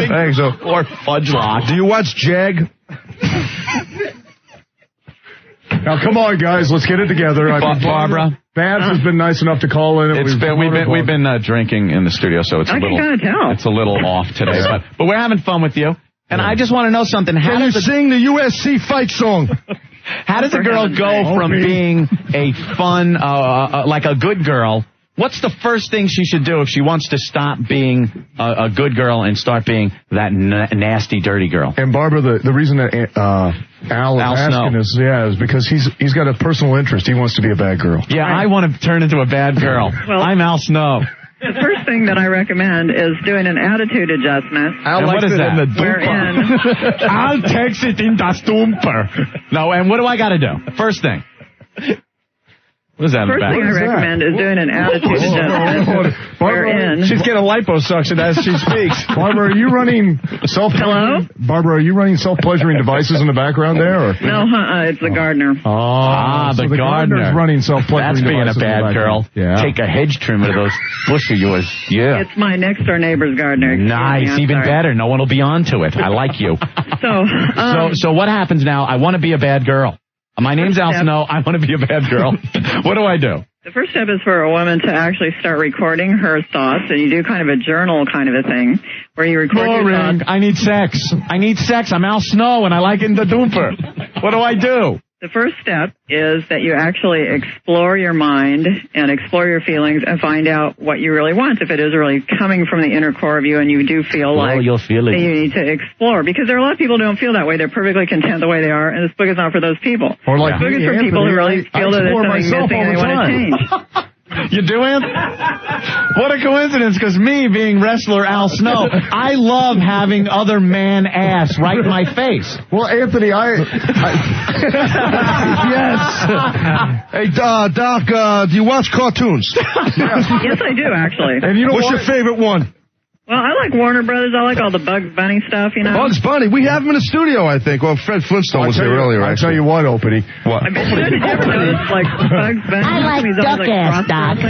Thanks. Or fudge lock. Do you watch Jag? Now, come on, guys, let's get it together. Barbara. Babs has been nice enough to call in. We've been drinking in the studio, so it's I can kind of tell. It's a little off today, but we're having fun with you. And I just want to know something. Can you sing the USC fight song? How does a girl go from being a fun, like a good girl? What's the first thing she should do if she wants to stop being a good girl and start being that nasty, dirty girl? And Barbara, the reason that Al is asking is because he's got a personal interest. He wants to be a bad girl. Yeah, I want to turn into a bad girl. Well, I'm Al Snow. The first thing that I recommend is doing an attitude adjustment. What is that? Wherein I'll text it in the stumper. No, and what do I got to do? First thing. What is that First thing I recommend is doing an attitude adjustment. Wherein she's getting liposuction as she speaks. Barbara, are you running Barbara, are you running self-pleasuring devices in the background there? Or? No, it's the gardener. So the gardener's running self-pleasuring That's devices. being a bad girl. Yeah. Take a hedge trimmer to those bush of yours. Yeah. It's my next door neighbor's gardener. Nice, even better. No one will be onto it. I like you. So what happens now? I want to be a bad girl. My name's Al Snow. I want to be a bad girl. What do I do? The first step is for a woman to actually start recording her thoughts, and you do kind of a journal kind of a thing, where you record your thoughts. I need sex. I'm Al Snow, and I like in the Doomper. What do I do? The first step is that you actually explore your mind and explore your feelings and find out what you really want, if it is really coming from the inner core of you and you do feel like that you need to explore. Because there are a lot of people who don't feel that way. They're perfectly content the way they are, and this book is not for those people. Or like this book is for people who really feel that there's something missing and they want to change. You do it? What a coincidence, because me, being wrestler Al Snow, I love having other man ass right in my face. Well, Anthony, Yes. Hey, Doc, do you watch cartoons? Yes, I do, actually. And you know what's your favorite one? Well, I like Warner Brothers. I like all the Bugs Bunny stuff, you know. Bugs Bunny. We have him in the studio, I think. Well, Fred Flintstone was here earlier. I'll tell you what, Opie. What? I mean, did you ever notice, like, Bugs Bunny? I like duck-ass, Doc.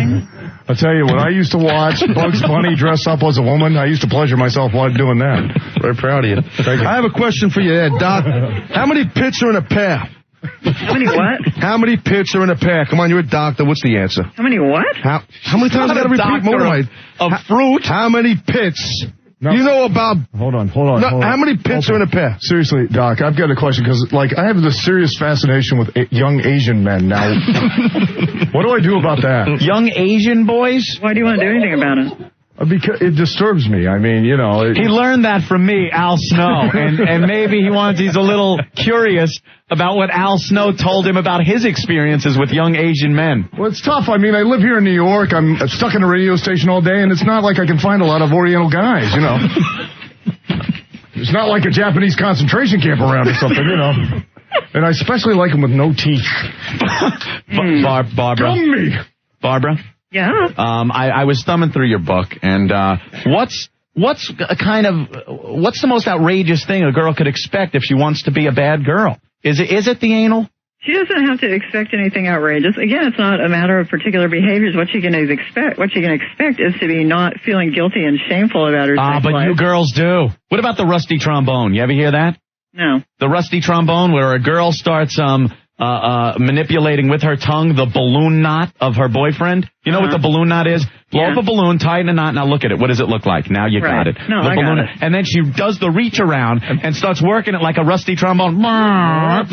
I'll tell you, when I used to watch Bugs Bunny dress up as a woman, I used to pleasure myself while doing that. Very proud of you. Thank you. I have a question for you, Doc. How many pits are in a pear? How many what? How many pits are in a pear? Come on, you're a doctor. What's the answer? How many what? How many times I got to repeat more? Of fruit? How many pits? No. You know about... Hold on. How many pits are in a pear? Seriously, Doc, I've got a question, because, like, I have this serious fascination with young Asian men now. What do I do about that? Young Asian boys? Why do you want to do anything about it? Because it disturbs me. I mean, you know... He learned that from me, Al Snow, and maybe he's a little curious about what Al Snow told him about his experiences with young Asian men. Well, it's tough. I mean, I live here in New York. I'm stuck in a radio station all day, and it's not like I can find a lot of Oriental guys, you know. It's not like a Japanese concentration camp around or something, you know. And I especially like them with no teeth. Barbara. Gummy! Barbara? Yeah? I was thumbing through your book, and what's the most outrageous thing a girl could expect if she wants to be a bad girl? Is it the anal? She doesn't have to expect anything outrageous. Again, it's not a matter of particular behaviors. What she can expect is to be not feeling guilty and shameful about her sex but life. you girls do. What about the rusty trombone? You ever hear that? No. The rusty trombone, where a girl starts manipulating with her tongue the balloon knot of her boyfriend. You know what the balloon knot is? Blow up a balloon, tie it in a knot. Now look at it. What does it look like? Now you got it. No, I got it. And then she does the reach around and starts working it like a rusty trombone. Now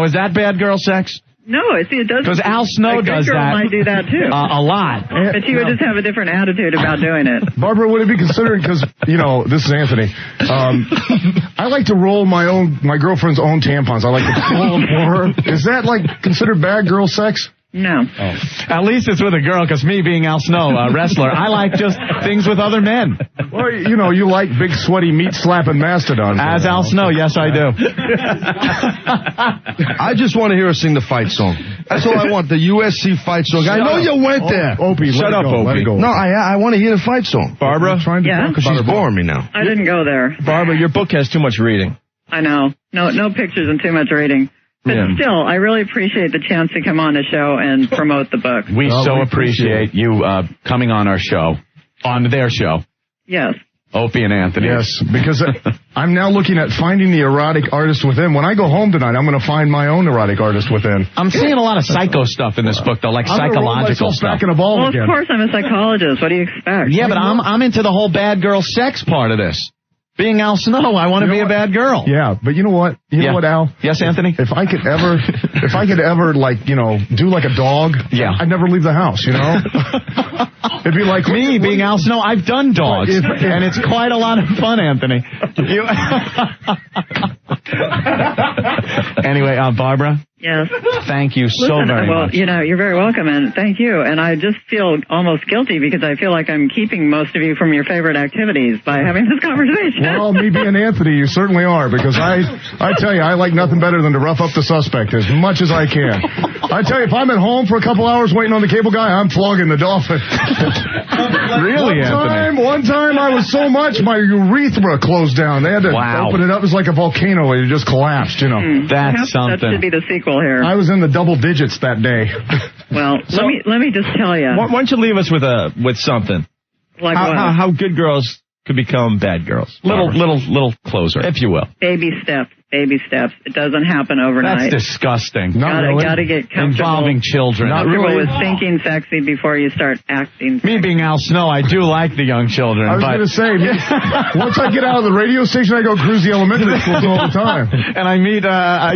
is that bad girl sex? No, see, it doesn't. Because Al Snow does that. A girl might do that, too. A lot. But she would just have a different attitude about doing it. Barbara, would it be considered, because, you know, this is Anthony, I like to roll my girlfriend's own tampons. I like to roll them for her. Is that, like, considered bad girl sex? No. Oh. At least it's with a girl, because me being Al Snow, a wrestler, I like just things with other men. Well, you know, you like big, sweaty, meat-slapping mastodons. As Al Snow, yes, I do. I just want to hear her sing the fight song. That's all I want, the USC fight song. I know you went there. Opie, shut up, Opie. No, I want to hear the fight song. Barbara? Yeah? Because she's boring me now. I didn't go there. Barbara, your book has too much reading. I know. No pictures and too much reading. But still, I really appreciate the chance to come on the show and promote the book. We appreciate you coming on our show, on their show. Yes. Opie and Anthony. Yes, because I'm now looking at finding the erotic artist within. When I go home tonight, I'm going to find my own erotic artist within. I'm seeing a lot of psycho stuff in this book, though, like psychological stuff. Back in a ball well, again. Of course, I'm a psychologist. What do you expect? Yeah, but I'm into the whole bad girl sex part of this. Being Al Snow, I want to be a bad girl. Yeah, but you know what? You know what, Al? Yes, Anthony? If I could ever, like, you know, do like a dog, I'd never leave the house, you know? It'd be like me being Al Snow. I've done dogs, and it's quite a lot of fun, Anthony. Anyway, Barbara? Yes. Thank you so very much. Well, you know, you're very welcome, and thank you. And I just feel almost guilty because I feel like I'm keeping most of you from your favorite activities by having this conversation. Well, me being Anthony, you certainly are, because I tell you, I like nothing better than to rough up the suspect as much as I can. I tell you, if I'm at home for a couple hours waiting on the cable guy, I'm flogging the dolphin. Really, Anthony? One time I was so much, my urethra closed down. They had to open it up. It was like a volcano. It just collapsed, you know. That's something. That should be the sequel here. I was in the double digits that day. Well, let me just tell you. Why don't you leave us with something? Like how good girls could become bad girls. Little closer, if you will. Baby steps. baby steps. It doesn't happen overnight. That's disgusting. Gotta get comfortable. Involving children. Comfortable with thinking sexy before you start acting sexy. Me being Al Snow, I do like the young children. I was going to say, once I get out of the radio station, I go cruise the elementary schools all the time. And I meet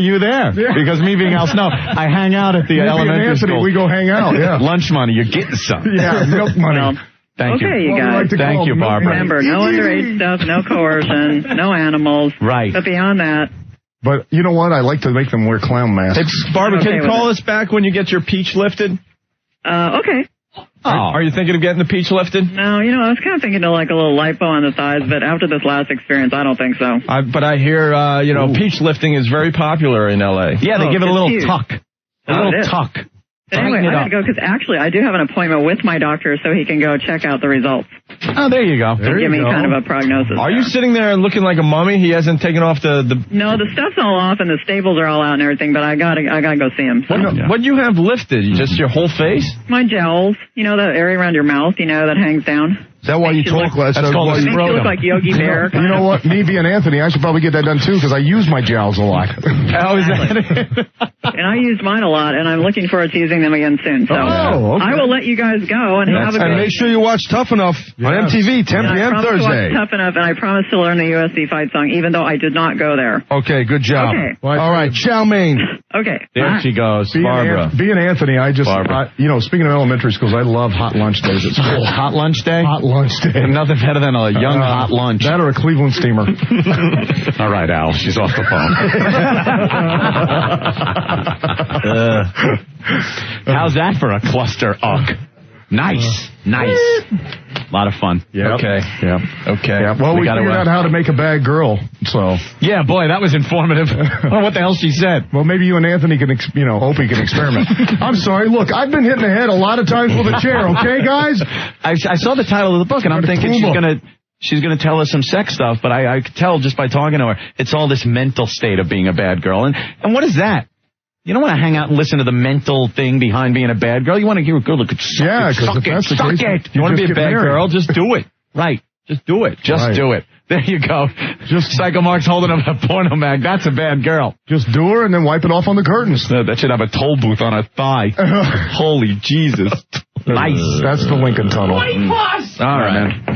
you there. Yeah. Because me being Al Snow, I hang out at the elementary school. We go hang out, yeah. Lunch money, you're getting some. Yeah, milk money. Well, Thank okay, you. you guys. Thank you, Barbara. Remember, no underage stuff, no coercion, no animals. Right. But beyond that. But you know what? I like to make them wear clown masks. Barbara, can you call us back when you get your peach lifted? Okay. Are you thinking of getting the peach lifted? No, I was kind of thinking of like a little lipo on the thighs, but after this last experience, I don't think so. But I hear, peach lifting is very popular in L.A. Yeah, they give it a little huge. tuck. A little tuck. But anyway, I gotta go because actually I do have an appointment with my doctor so he can go check out the results. Oh, there you go. And give me kind of a prognosis. Are you sitting there and looking like a mummy? He hasn't taken off the... No, the stuff's all off and the staples are all out and everything, but I gotta go see him. So. What do you have lifted? Just your whole face? My jowls. That area around your mouth, that hangs down. Is that why you talk like that? Makes you look like Yogi Bear. You know what? Me being Anthony, I should probably get that done too because I use my jowls a lot. How is that? And I use mine a lot, and I'm looking forward to using them again soon. So okay. I will let you guys go and have a good... And make sure you watch Tough Enough on MTV, 10 p.m. Thursday. Tough Enough, and I promise to learn the USC fight song, even though I did not go there. Okay, good job. Okay. All right, chow mein. Okay. There she goes, Barbara. Being Anthony, speaking of elementary schools, I love hot lunch days at school. Hot lunch day? Hot lunch day. Nothing better than a young hot lunch. That or a Cleveland steamer. All right, Al, she's off the phone. How's that for a cluster uck? Nice. A lot of fun. Yeah. Okay. Yeah. Okay. Yeah. Well, we figured out how to make a bad girl, so. Yeah, boy, that was informative. I don't know what the hell she said. Well, maybe you and Anthony can, Opie can experiment. I'm sorry. Look, I've been hitting the head a lot of times with a chair, okay, guys? I saw the title of the book, and I'm thinking she's gonna tell us some sex stuff, but I could tell just by talking to her, it's all this mental state of being a bad girl. And what is that? You don't want to hang out and listen to the mental thing behind being a bad girl. You want to hear a girl that could suck it. You want to be a bad girl? Just do it. Right. Just do it. Do it. There you go. Just Psycho Mark's holding up a porno mag. That's a bad girl. Just do her and then wipe it off on the curtains. That should have a toll booth on her thigh. Holy Jesus. Nice. That's the Lincoln Tunnel. All right, man.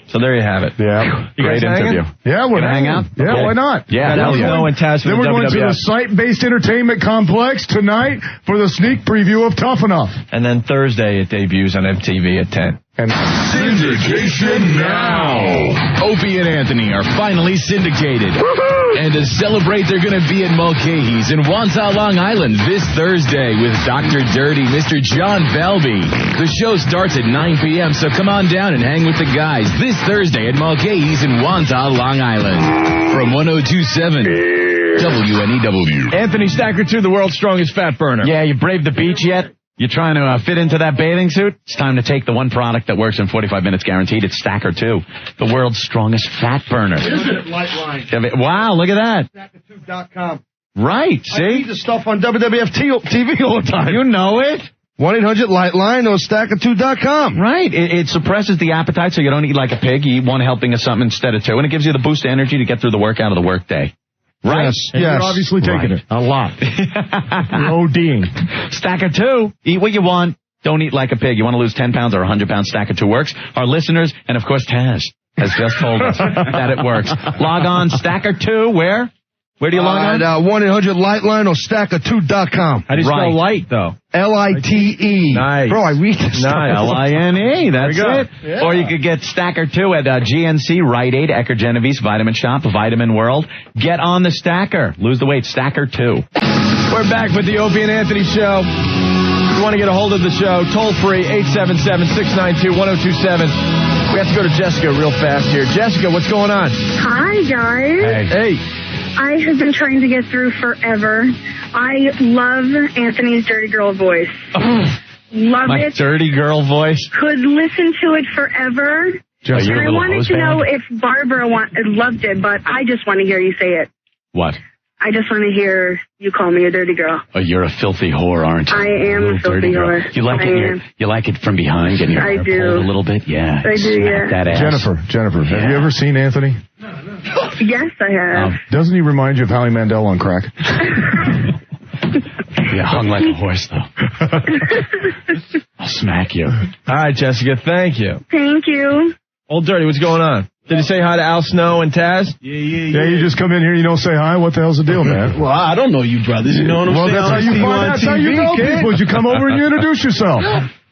So there you have it. Yeah. Great interview. Yeah, we're hang out. Yeah, why not? Yeah, Al Snow and Taz. Then we're going to the Site-Based Entertainment Complex tonight for the sneak preview of Tough Enough. And then Thursday it debuts on MTV at 10. And syndication now. Opie and Anthony are finally syndicated. And to celebrate, they're going to be at Mulcahy's in Wantaw, Long Island this Thursday with Dr. Dirty, Mr. John Belby. The show starts at 9 p.m., so come on down and hang with the guys this Thursday at Mulcahy's in Wantaw, Long Island. From 102.7 WNEW. Anthony Stacker 2, the world's strongest fat burner. Yeah, you braved the beach yet? You trying to fit into that bathing suit? It's time to take the one product that works in 45 minutes guaranteed. It's Stacker 2, the world's strongest fat burner. Wow, look at that. Stacker2.com. Right, see? I read the stuff on WWF TV all the time. You know it. 1-800-LIGHTLINE or Stacker2.com. Right. It suppresses the appetite so you don't eat like a pig. You eat one helping of something instead of two. And it gives you the boost of energy to get through the workout of the workday. Right? Yes. You're obviously taking it. A lot. You're ODing. Stacker 2. Eat what you want. Don't eat like a pig. You want to lose 10 pounds or 100 pounds, Stacker 2 works. Our listeners, and of course Taz, has just told us that it works. Log on, Stacker 2, where? Where do you log on? 1-800-LIGHTLINE or Stacker2.com. How do you spell light, though? L-I-T-E. Nice. Bro, I read this stuff. L-I-N-E. That's it. Yeah. Or you could get Stacker 2 at GNC, Rite Aid, Ecker Genevieve, Vitamin Shop, Vitamin World. Get on the Stacker. Lose the weight. Stacker 2. We're back with the Opie and Anthony Show. If you want to get a hold of the show, toll free, 877-692-1027. We have to go to Jessica real fast here. Jessica, what's going on? Hi, guys. Hey. I have been trying to get through forever. I love Anthony's dirty girl voice. Love My it. dirty girl voice. Could listen to it forever. Just and I wanted to know if Barbara loved it, but I just want to hear you say it. What? I just want to hear you call me a dirty girl. Oh, you're a filthy whore, aren't you? I am a filthy whore. You like it? You like it from behind, getting your hair pulled a little bit? Yeah. I do, yeah. That ass. Jennifer, have you ever seen Anthony? Yes, I have. Doesn't he remind you of Howie Mandel on crack? Yeah, hung like a horse, though. I'll smack you. All right, Jessica, thank you. Thank you. Old Dirty, what's going on? Did you say hi to Al Snow and Taz? Yeah, you just come in here, you don't say hi. What the hell's the deal, man? Well, I don't know you brothers. You know what I'm saying? Well, that's how you know people. You come over and you introduce yourself.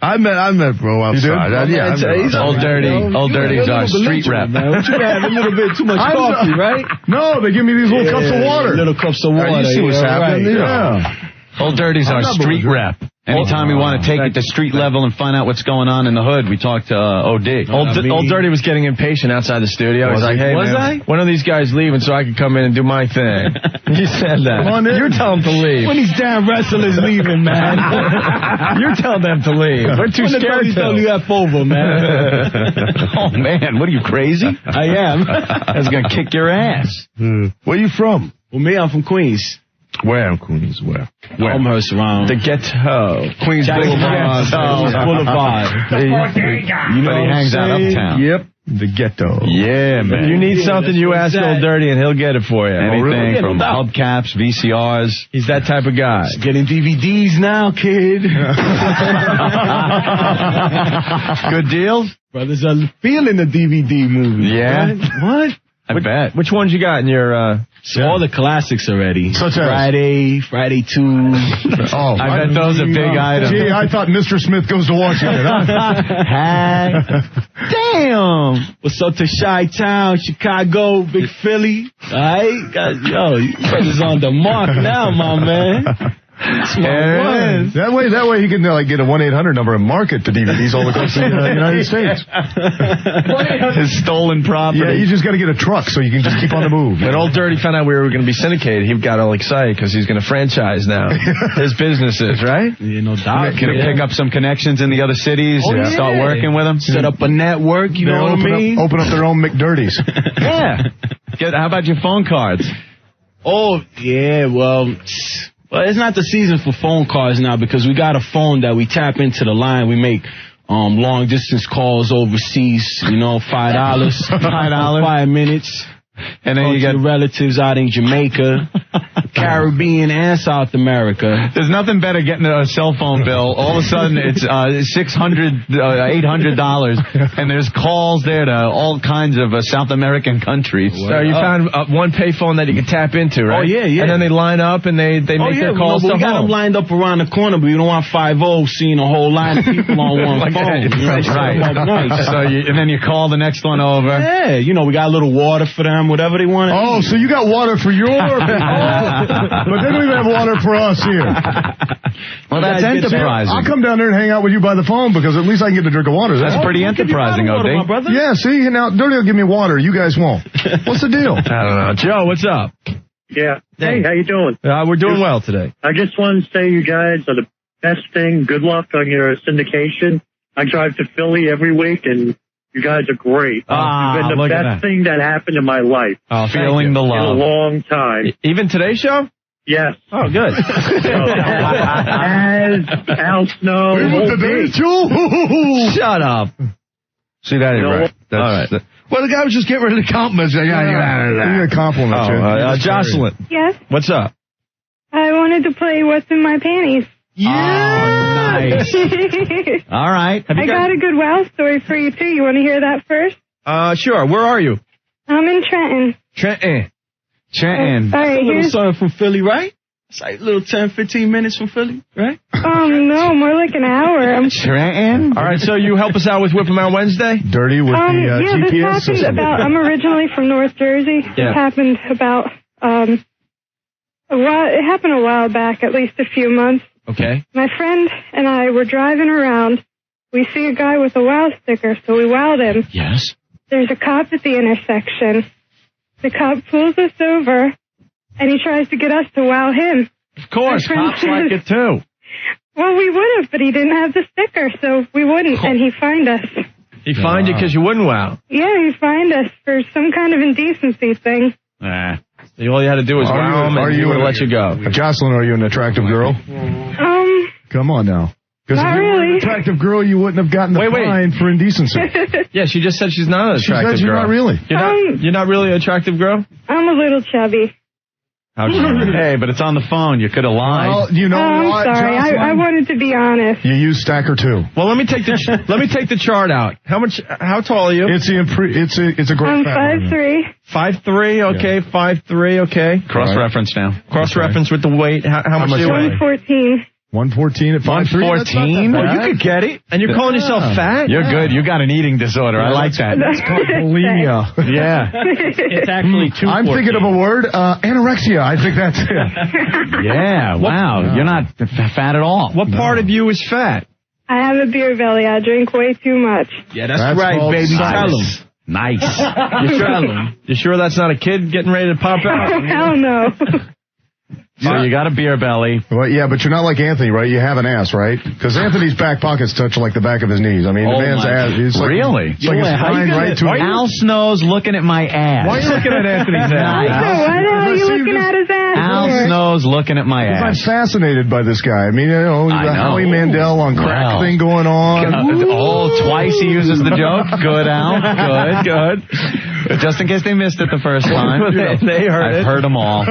I met bro outside. He's Old Dirty's our street rep. Man. What you have? A little bit too much coffee, right? No, they give me these little cups of water. Little cups of water. You see what's happening? Yeah. Old Dirty's our street rep. Anytime we want to take it to street level and find out what's going on in the hood, we talk to OD. Old Dirty was getting impatient outside the studio. He's like, hey, man, when are these guys leaving so I can come in and do my thing? You said that. You're telling them to leave. When these damn wrestlers leaving, man. You're telling them to leave. We're too scared to. Tell you that over, man. Oh, man, what are you, crazy? I am. I was going to kick your ass. Where you from? Well, me, I'm from Queens. Where in Queens? Where? Elmhurst around. The ghetto. Queens Boulevard. Boulevard. You know he hangs out uptown. Yep. The ghetto. Yeah, man. You need something, you ask Old Dirty and he'll get it for you. Anything from hubcaps, VCRs. He's that type of guy. Getting DVDs now, kid. Good deals? Brothers are feeling the DVD movie. Yeah? Right? What? I bet. Which ones you got in your... All the classics already. Such as? Friday 2. Oh, I bet those are big items. Gee, I thought Mr. Smith Goes to Washington. Damn. What's up to Chi-Town, Chicago, Big Philly? All right? Yo, you brothers on the mark now, my man. That way he can get a 1-800 number and market the DVDs all across the United States. His stolen property. Yeah, you just got to get a truck so you can just keep on the move. When Old Dirty found out we were going to be syndicated, he got all excited because he's going to franchise now his businesses, right? Yeah, no doubt. Going to pick up some connections in the other cities and start working with them. Set up a network, you know what I mean? Open up their own McDirties. Yeah. How about your phone cards? Oh, yeah, well, it's not the season for phone calls now because we got a phone that we tap into the line. We make long distance calls overseas, $5. 5 minutes. And then you get relatives out in Jamaica, Caribbean, and South America. There's nothing better getting a cell phone bill. All of a sudden, it's $600, $800, and there's calls there to all kinds of South American countries. So you found one payphone that you can tap into, right? Oh, yeah. And then they line up and they make their calls to home. We got them lined up around the corner, but you don't want 5-0 seeing a whole line of people on one phone. Right. So and then you call the next one over. Yeah, we got a little water for them, whatever they want. Oh, so you got water for your people. But they don't even have water for us here. Well, that's enterprising. I'll come down there and hang out with you by the phone because at least I can get a drink of water. That's pretty enterprising, OD. Yeah, see, now Dirty will give me water. You guys won't. What's the deal? I don't know. Joe, what's up? Yeah. Hey, how you doing? We're doing well today. I just want to say you guys are the best thing. Good luck on your syndication. I drive to Philly every week, and you guys are great. You've been the best thing that happened in my life. Oh, feeling the love. In a long time. Even today's show? Yes. Oh, good. Taz, Al Snow. Shut up. See, that ain't right. All right. Well, the guy was just getting rid of the compliments. You got compliments. Jocelyn. Yes? What's up? I wanted to play What's in My Panties. Yeah. Oh, nice. All right. I got a good wow story for you, too. You want to hear that first? Sure. Where are you? I'm in Trenton. Trenton. All right, here's something from Philly, right? It's like a little 10, 15 minutes from Philly, right? No, more like an hour. Trenton? All right, so you help us out with Whip 'em Out Wednesday? Dirty with the GPS this happened I'm originally from North Jersey. Yeah. It happened about, it happened a while back, at least a few months. Okay. My friend and I were driving around. We see a guy with a wow sticker, so we wowed him. Yes. There's a cop at the intersection. The cop pulls us over, and he tries to get us to wow him. Of course, cops like it too. Well, we would have, but he didn't have the sticker, so we wouldn't, and he fined us. He fined you because you wouldn't wow? Yeah, he fined us for some kind of indecency thing. Yeah, All you had to do was wow him, and he would have let you go. Jocelyn, are you an attractive girl? Come on now. Because if you were an attractive girl, you wouldn't have gotten the fine for indecency. Yeah, she just said she's not an attractive girl. She said you're not really. You're not really an attractive girl? I'm a little chubby. Hey, but it's on the phone. You could have lied. Well, you know what? I'm sorry. I wanted to be honest. You use Stacker 2. Well, let me take the chart out. How tall are you? It's a great fact. I'm 5'3". 5'3", okay, 5'3", okay. Cross-reference now. Cross-reference with the weight. How much do you weigh? 114. 114 at 5'3"? 114? Well, you could get it. And you're calling yourself fat? You're good. You got an eating disorder. I like that. That's called bulimia. Yeah. It's actually 214. I'm thinking of a word, anorexia. I think that's it. Yeah, wow. You're not fat at all. What part of you is fat? I have a beer belly. I drink way too much. Yeah, that's right, baby. Tell him. Nice. You sure that's not a kid getting ready to pop out? Hell no. So you got a beer belly. Well, yeah, but you're not like Anthony, right? You have an ass, right? Because Anthony's back pockets touch like the back of his knees. I mean, the man's ass. It's like, really? It's like it's flying right to Al Snow's looking at my ass. Why are you looking at Anthony's ass? Why the hell are you looking at his ass? Al Snow's looking at my ass. I'm fascinated by this guy. I mean, you know, the Howie Mandel on crack thing going on. Twice he uses the joke. Good, Al. Good. Just in case they missed it the first time. They heard it. I've heard them all.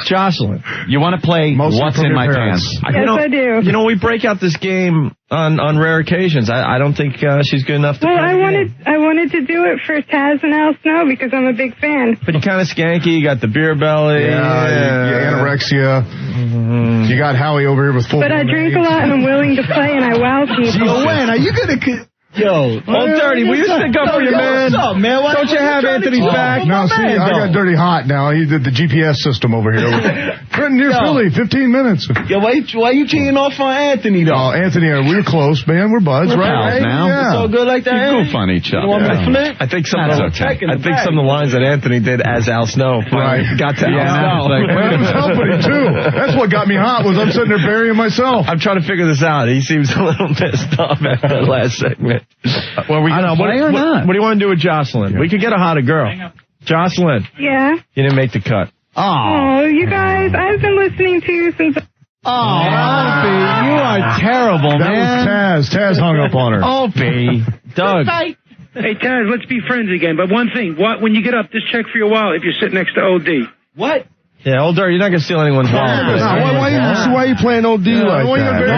Jocelyn, you want to play What's in My Pants? Yes, I do. You know, we break out this game on rare occasions. I don't think she's good enough to play I wanted to do it for Taz and Al Snow because I'm a big fan. But you're kind of skanky. You got the beer belly. Yeah, anorexia. Mm-hmm. You got Howie over here with full. But I drink a lot and I'm willing to play and I wow people. When are you gonna? Yo, Dirty, will you stick up for your man? What's up, man? Don't you have Anthony's back? No, see, I got Dirty hot now. He did the GPS system over here. Trenton near Philly, 15 minutes. Yo, why you cheating off on Anthony, though? Oh, Anthony, we're close, man. We're buds, right? Now. Yeah. It's all good like that? You goof on each other. You want me to flip? I think some of the lines that Anthony did as Al Snow got to Al Snow. Well, it was helping him, too. That's what got me hot, was I'm sitting there burying myself. I'm trying to figure this out. He seems a little pissed off after that last segment. Well, we not? What do you want to do with Jocelyn? Yeah. We could get a hotter girl. Jocelyn. Yeah? You didn't make the cut. Oh, you guys, I've been listening to you since... Opie, you are terrible, man. That was Taz. Taz hung up on her. Opie. Doug. Hey, Taz, let's be friends again. But one thing, when you get up, just check for your wallet if you're sitting next to OD. What? Yeah, old Dirty, you're not going to steal anyone's wallet. Why are you playing OD like that?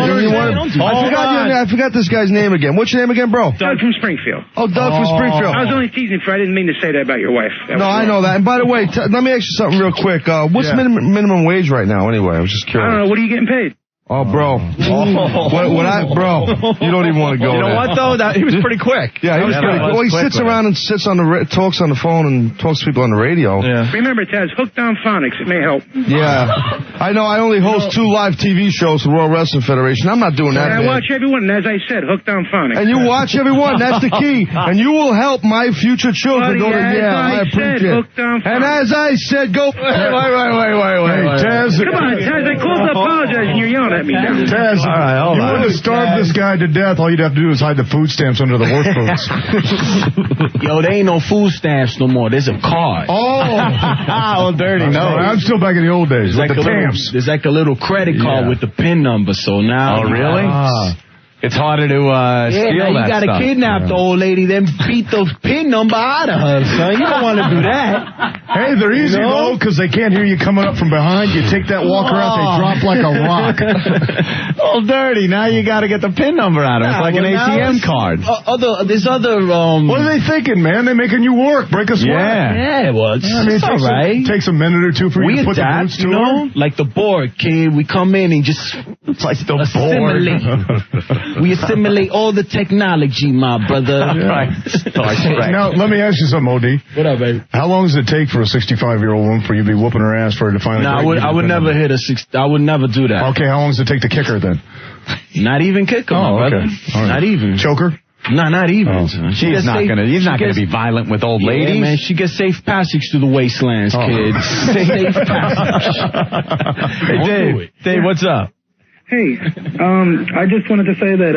I forgot this guy's name again. What's your name again, bro? Doug from Springfield. Oh, Doug from Springfield. I was only teasing for I didn't mean to say that about your wife. I know that. And by the way, let me ask you something real quick. What's minimum wage right now anyway? I was just curious. I don't know. What are you getting paid? Oh, bro. Bro, you don't even want to go there. You know what, though? He was pretty quick. Yeah, he was pretty quick. Well, he sits around and talks on the phone and talks to people on the radio. Yeah. Remember, Taz, hooked on phonics. It may help. Yeah. I know. I only host 2 live TV shows for World Wrestling Federation. I'm not doing that. I watch everyone, and as I said, hooked on phonics. And you watch everyone. That's the key. And you will help my future children go to I appreciate it. And as I said, go... Wait. Taz. Come on, Taz. I called to apologize, and you're yelling at me now. Taz, all right, you want to starve this guy to death, all you'd have to do is hide the food stamps under the work boots. Yo, there ain't no food stamps no more. There's a card. Oh, dirty. No, I'm still back in the old days. Like the stamps. There's like a little credit card with the PIN number, so now... Oh, really? It's harder to steal now that you gotta stuff. kidnap the old lady, then beat the PIN number out of her, son. You don't want to do that. Hey, they're easy, though, because they can't hear you coming up from behind. You take that walker out, they drop like a rock. Oh, Dirty. Now you got to get the PIN number out of it. It's like an ATM card. There's other... What are they thinking, man? They're making you work. Break a sweat. Yeah, well, it's all right. Takes a minute or two for you to put the boots to her. Like the board, kid. We come in and just... It's like the board. We assimilate all the technology, my brother. Right. Now, let me ask you something, OD. What up, baby? How long does it take for a 65-year-old woman for you to be whooping her ass for her to finally... No, I would never hit I would never do that. Okay, how long does it take to kick her, then? Not even kick her, my brother. All right. Not even. Choke her? No, not even. He's not gonna be violent with old ladies. Yeah, man, she gets safe passage through the wastelands, kids. Safe passage. Hey, Dave, what's up? Hey, I just wanted to say that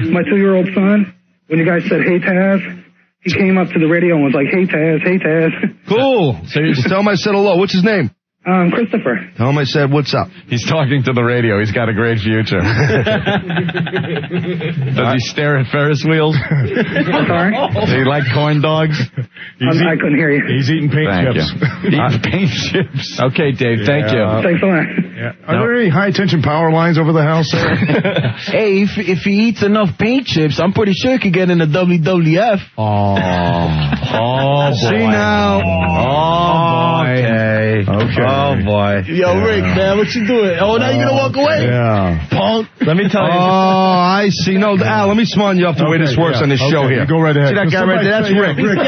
my 2-year-old son, when you guys said, hey, Taz, He came up to the radio and was like, "Hey Taz, hey Taz." Cool. So you just tell him I said hello. What's his name? Christopher. Tell him I said, what's up? He's talking to the radio. He's got a great future. Does he stare at Ferris wheels? I'm sorry? Do you like corn dogs? I couldn't hear you. He's eating paint chips. Eating paint chips. Okay, Dave, thank you. Thanks a lot. Are there any high-tension power lines over the house there? Hey, if he eats enough paint chips, I'm pretty sure he could get in the WWF. Oh, boy. See now. Oh, boy. Okay. Oh, boy. Yo, Rick, man, what you doing? Oh, now you gonna walk away? Yeah. Punk. Let me tell you. Oh, I see. No, Al, let me smarten you up the way this works on this show here. Go right ahead. See that guy right there? That's Rick. Rick,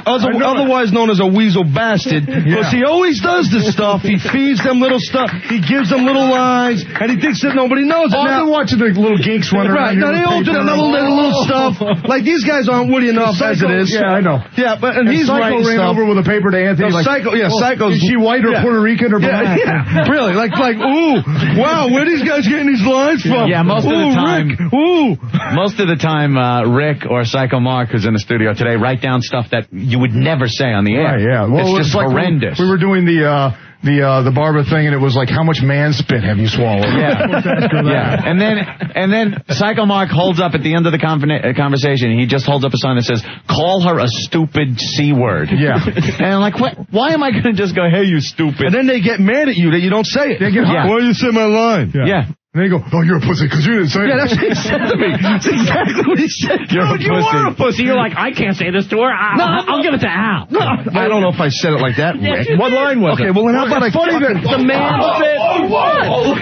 otherwise known as a weasel bastard, because he always does this stuff. He feeds them little stuff. He gives them little lines, and he thinks that nobody knows it. I've been watching the little geeks run around. Right. Now, they all do that little stuff. Like, these guys aren't witty enough as it is. Yeah, I know. Yeah, but and he's Psycho writing ran stuff. over with a paper to Anthony. No, Psycho, Psycho's... Is she white or Puerto Rican or black? Yeah, really. Like, ooh, wow, where are these guys getting these lines from? Yeah, most of the time. Rick, ooh. Most of the time, Rick or Psycho Mark, who's in the studio today, write down stuff that you would never say on the air. Right, yeah. Well, it's just like horrendous. We were doing the Barbara thing, and it was like, how much man spit have you swallowed? Yeah. And then Psycho Mark holds up at the end of the conversation. He just holds up a sign that says, "Call her a stupid C word." Yeah. And I'm like, what? Why am I going to just go, "Hey, you stupid"? And then they get mad at you that you don't say it. They get hot. Why you say my line? Yeah. And they go, "Oh, you're a pussy because you didn't say it." Yeah, that's what he said to me. That's exactly what he said. You are a pussy. You're like, I can't say this to her. I'll give it to Al. No, I don't know if I said it like that, Rick. What line was it? Okay, well, then how about I... Funny that The man spit. Oh,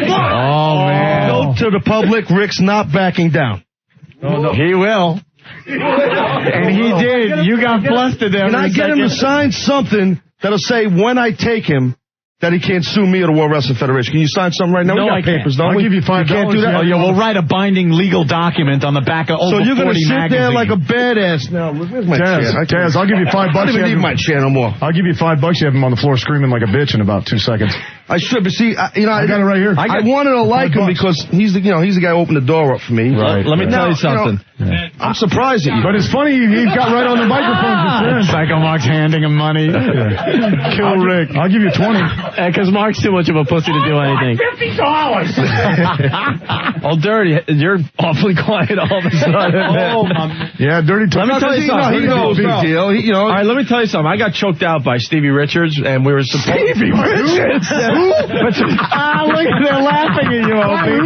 man. Note to the public, Rick's not backing down. No. He will. And he did. You got flustered there. Can I get him to sign something that'll say when I take him that he can't sue me or the World Wrestling Federation? Can you sign something right now? No, we got papers, don't I'll we? give you $5. You can't do that? Oh, yeah, we'll write a binding legal document on the back of Over 40 So you're going to sit magazine. there like a badass. Now, where's my chair? Taz, I'll give you $5. I don't even need my chair no more. I'll give you $5. You have him on the floor screaming like a bitch in about 2 seconds. I should, but see, I got it right here. I wanted to like him because he's the guy who opened the door up for me. Right. Let me tell you something. I'm surprised at you. But it's funny, he got right on the microphone. Psycho Mark's handing him money. Kill Rick. I'll give you 20. Because Mark's too much of a pussy to do anything. $50. Oh, Dirty, you're awfully quiet all of a sudden. Yeah, Dirty. Let me tell you something. He knows. Big deal. All right, let me tell you something. I got choked out by Stevie Richards, and we were supposed Stevie Richards? Look, they're laughing at you, Opie.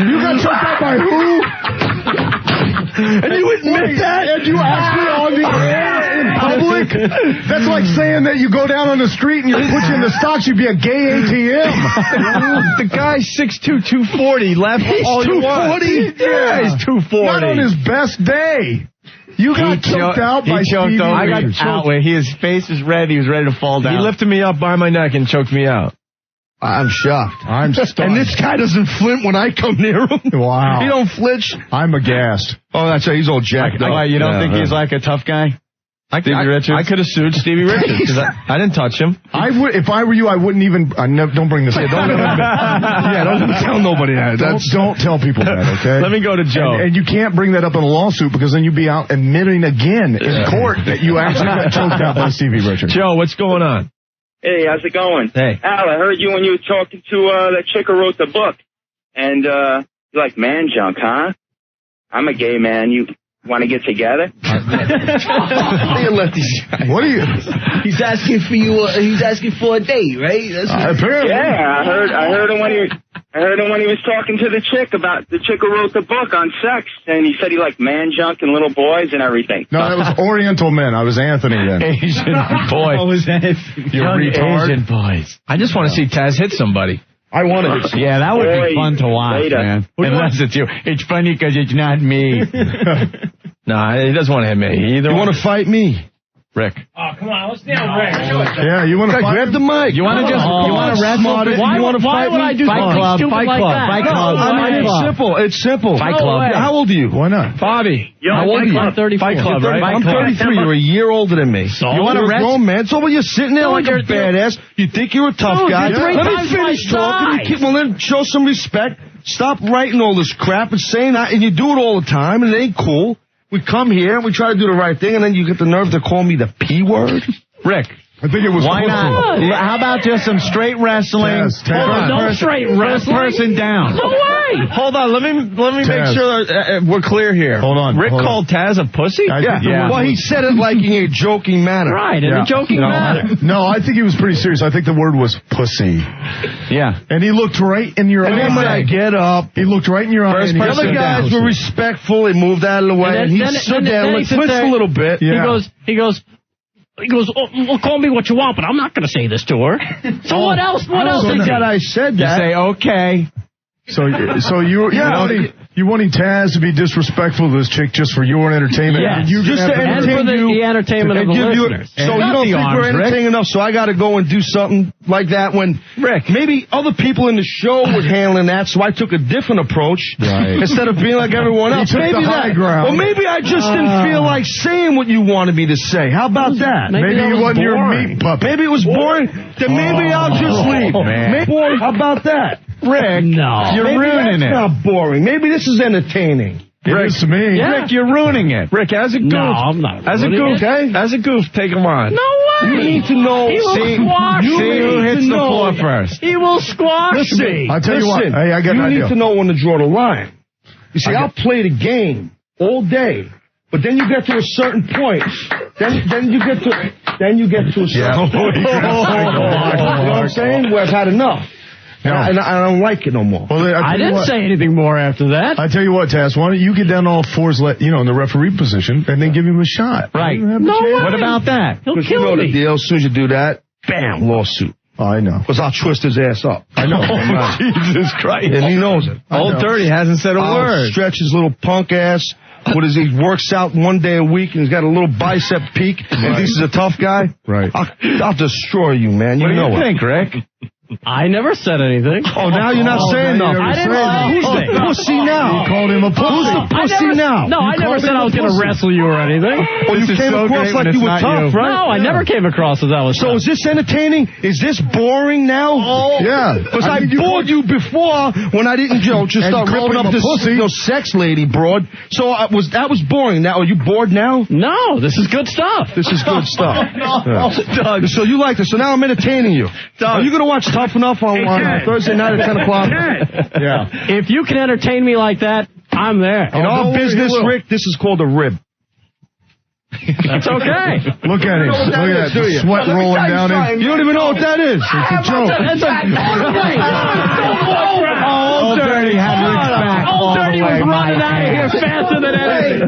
You got choked out by who? And you admit that? And you actually on the air in public? That's like saying that you go down on the street and you put you in the stocks, you'd be a gay ATM. The guy's 6'2", 240. Laugh all you want. 240? Yeah, he's 240. Not on his best day. You got choked out by Stevie. I got out where his face is red. He was ready to fall down. He lifted me up by my neck and choked me out. I'm shocked. I'm stunned. And this guy doesn't flint when I come near him. Wow. He don't flinch. I'm aghast. Oh, that's right. He's all jacked up. You don't think he's like a tough guy? Stevie Richards? I could have sued Stevie Richards because I didn't touch him. I would, if I were you, I wouldn't even. Don't bring this up. Don't tell nobody that. Don't tell people that. Okay. Let me go to Joe. And you can't bring that up in a lawsuit because then you'd be out admitting again in court that you actually got choked out by Stevie Richards. Joe, what's going on? Hey, how's it going? Hey. Al, I heard you when you were talking to that chick who wrote the book. And you're like, man junk, huh? I'm a gay man. You want to get together? What are you? He's asking for you. He's asking for a date, right? Apparently. Yeah, I heard him when he was talking to the chick about the chick who wrote the book on sex, and he said he liked man junk and little boys and everything. No, that was Oriental men. I was Anthony then. Asian boy. What was that? You retard. Asian boys. I just want to see Taz hit somebody. I wanted to. Yeah, that would be fun to watch, man. Unless it's you. It's funny because it's not me. Nah, he doesn't want to hit me. You want to fight me? Rick. Oh, come on, let's nail Rick. Yeah, you want to grab the mic. You want to wrestle? Why would I do something stupid like that? Fight Club. It's simple. Fight Club. How old are you? Why not? Bobby. How old are you? I'm 34. Fight Club, right? I'm 33. You're a year older than me. So? You want to wrestle? Grown man. So when you're sitting there like a badass, you think you're a tough guy. Let me finish talking. Well, then show some respect. Stop writing all this crap and saying that, and you do it all the time, and it ain't cool. we come here and we try to do the right thing, and then you get the nerve to call me the P word? Rick. I think it was. Why not? How about just some straight wrestling? No straight wrestling. Person down. No way. Hold on, let me make sure we're clear here. Hold on. Rick called Taz a pussy? Yeah. Well, he said it like in a joking manner. Right, in a joking manner. No, I think he was pretty serious. I think the word was pussy. Yeah. And he looked right in your eyes. And then when I get up, he looked right in your eyes. The other guys were respectful. They moved out of the way, and he stood there and flinched a little bit. Yeah. He goes, well, call me what you want, but I'm not going to say this to her. So what else? What else? That I said that. You say, okay. So you're wanting Taz to be disrespectful to this chick just for your entertainment? Yes. Just to entertain the entertainment of the listeners. So you don't think we're entertaining enough, so I got to go and do something like that when maybe other people in the show were handling that, so I took a different approach instead of being like everyone else. Maybe or maybe I just didn't feel like saying what you wanted me to say. How about that? Maybe it wasn't your meat puppet. Maybe it was boring. Then maybe I'll just leave. Maybe, how about that? Rick, you're ruining it. It's not boring. Maybe this is entertaining. It is to me. Yeah. Rick, you're ruining it. Rick, as a goof. No, I'm not. As a goof, okay? As a goof, take him on. No way. You need to know. He will squash me. See who hits the floor first. He will squash me. I'll tell you what. Hey, I got an idea. You need to know when to draw the line. You see, I'll play the game all day, but then you get to a certain point. Then you get to a certain point. You know what I'm saying? Where I've had enough. And I don't like it no more. Well, I didn't say anything more after that. I tell you what, Taz, why don't you get down all fours, in the referee position, and then give him a shot. Right. No way. What about that? He'll kill me. The deal, as soon as you do that, bam, lawsuit. Oh, I know. Because I'll twist his ass up. I know. Jesus Christ. And he knows it. Old Dirty hasn't said a word. Stretch his little punk ass. He works out one day a week and he's got a little bicep peak. And this is a tough guy. Right. I'll destroy you, man. What do you it. think, Rick? I never said anything. Oh, now you're not saying nothing. I didn't say anything. Pussy now. You called him a pussy. Who's the pussy now? No, I never said I was going to wrestle you or anything. Well, you came across like you were tough, right? No, I never came across as I was tough. So is this entertaining? Is this boring now? Oh. Yeah. Because I bored you before when I didn't just start ripping up this sex lady broad. So that was boring. Now, are you bored now? No, this is good stuff. This is good stuff. Doug. So you like this. So now I'm entertaining you. Are you going to watch Tough Enough on Thursday night at 10 o'clock? Yeah. If you can entertain me like that, I'm there. In our business, Rick, this is called a rib. That's okay. Look at him. Look at that. The sweat rolling down him. You don't even know what that is. It's a joke. Old Dirty had Rick's back. Old Dirty was running out of here faster than anything.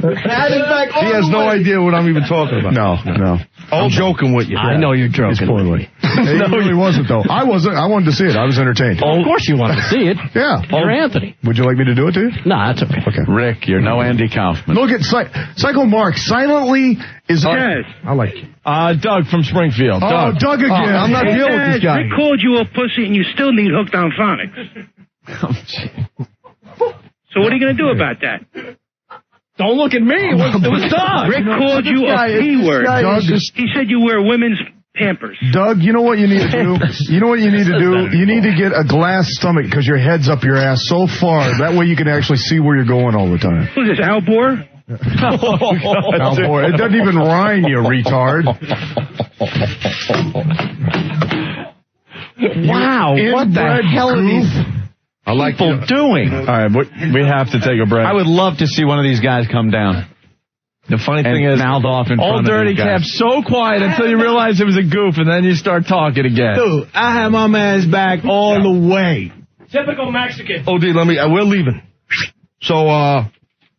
He has no idea what I'm even talking about. No. I'm joking with you. I know you're joking. It really wasn't, though. I wasn't. I wanted to see it. I was entertained. Of course you wanted to see it. Yeah. You're Anthony. Would you like me to do it to you? No, that's okay. Okay. Rick, you're no Andy Kaufman. Look at Psycho Mark silently is... Yes. I like you. Doug from Springfield. Oh, Doug again. I'm not dealing with this guy. They called you a pussy and you still need hooked on phonics. So what are you going to do about that? Don't look at me. It was Doug. Rick called you a P-word. He said you wear women's Pampers. Doug, you know what you need to do? You know what you need to do? You need to get a glass stomach because your head's up your ass so far. That way you can actually see where you're going all the time. Who's this, Al Bohr? Al Bohr. It doesn't even rhyme, you retard. Wow, what the hell are these people doing? All right, we have to take a break. I would love to see one of these guys come down. The funny thing is, mouthed off in front Old of Dirty these guys. kept so quiet until you realize it was a goof, and then you start talking again. Dude, I had my man's back all the way. Typical Mexican. OD, we're leaving. So,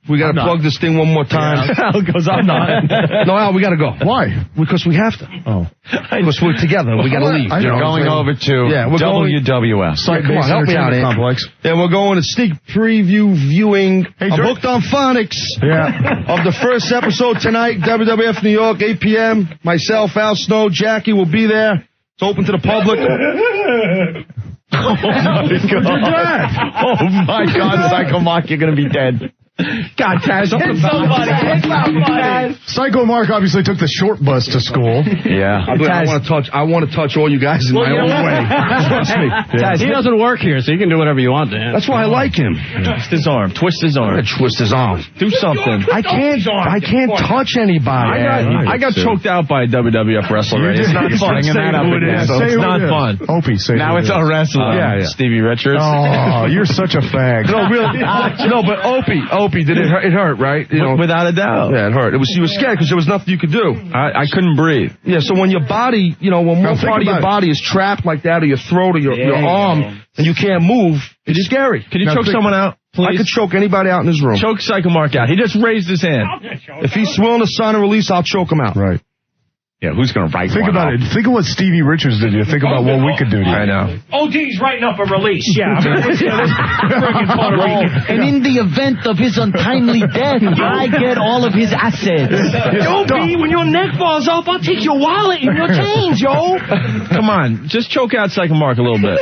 we got to plug this thing one more time. Al goes, I'm not. No, Al, we got to go. Why? Because we have to. Oh. Because we're together. We got to leave. You're going over to WWF. Come on, help me out, Complex. Yeah, we're going to sneak preview viewing of Hooked on Phonics of the first episode tonight, WWF New York, 8 p.m. Myself, Al Snow, Jackie will be there. It's open to the public. Oh, my God, Psycho Mark, you're going to be dead. God, Taz, hit somebody. Hit somebody. Psycho Mark obviously took the short bus to school. Yeah. I want to touch all you guys in my own way. Trust me. Taz, he doesn't work here, so you can do whatever you want to him. That's why I like him. Twist his arm. Twist his arm. Twist his arm. Do something. I can't touch anybody. I got choked out by a WWF wrestler. It's not fun. It's not fun. Opie, say now it's a wrestler. Yeah. Stevie Richards. Oh, you're such a fag. No, really. No, but Opie, did it hurt? It hurt, right? Without a doubt. Yeah, it hurt. You were scared because there was nothing you could do. I couldn't breathe. Yeah, so when your body, when one part of your body is trapped like that, or your throat, or your arm, and you can't move, it's scary. Can you choke someone out, please? I could choke anybody out in this room. Choke Psycho Mark out. He just raised his hand. If he's willing to sign a release, I'll choke him out. Right. Yeah, who's going to write Think about it. Think of what Stevie Richards did to you. Think about what we could do to you. I know. OD's writing up a release, yeah. And in the event of his untimely death, I get all of his assets. OD, when your neck falls off, I'll take your wallet and your change, yo. Come on. Just choke out Psycho Mark a little bit.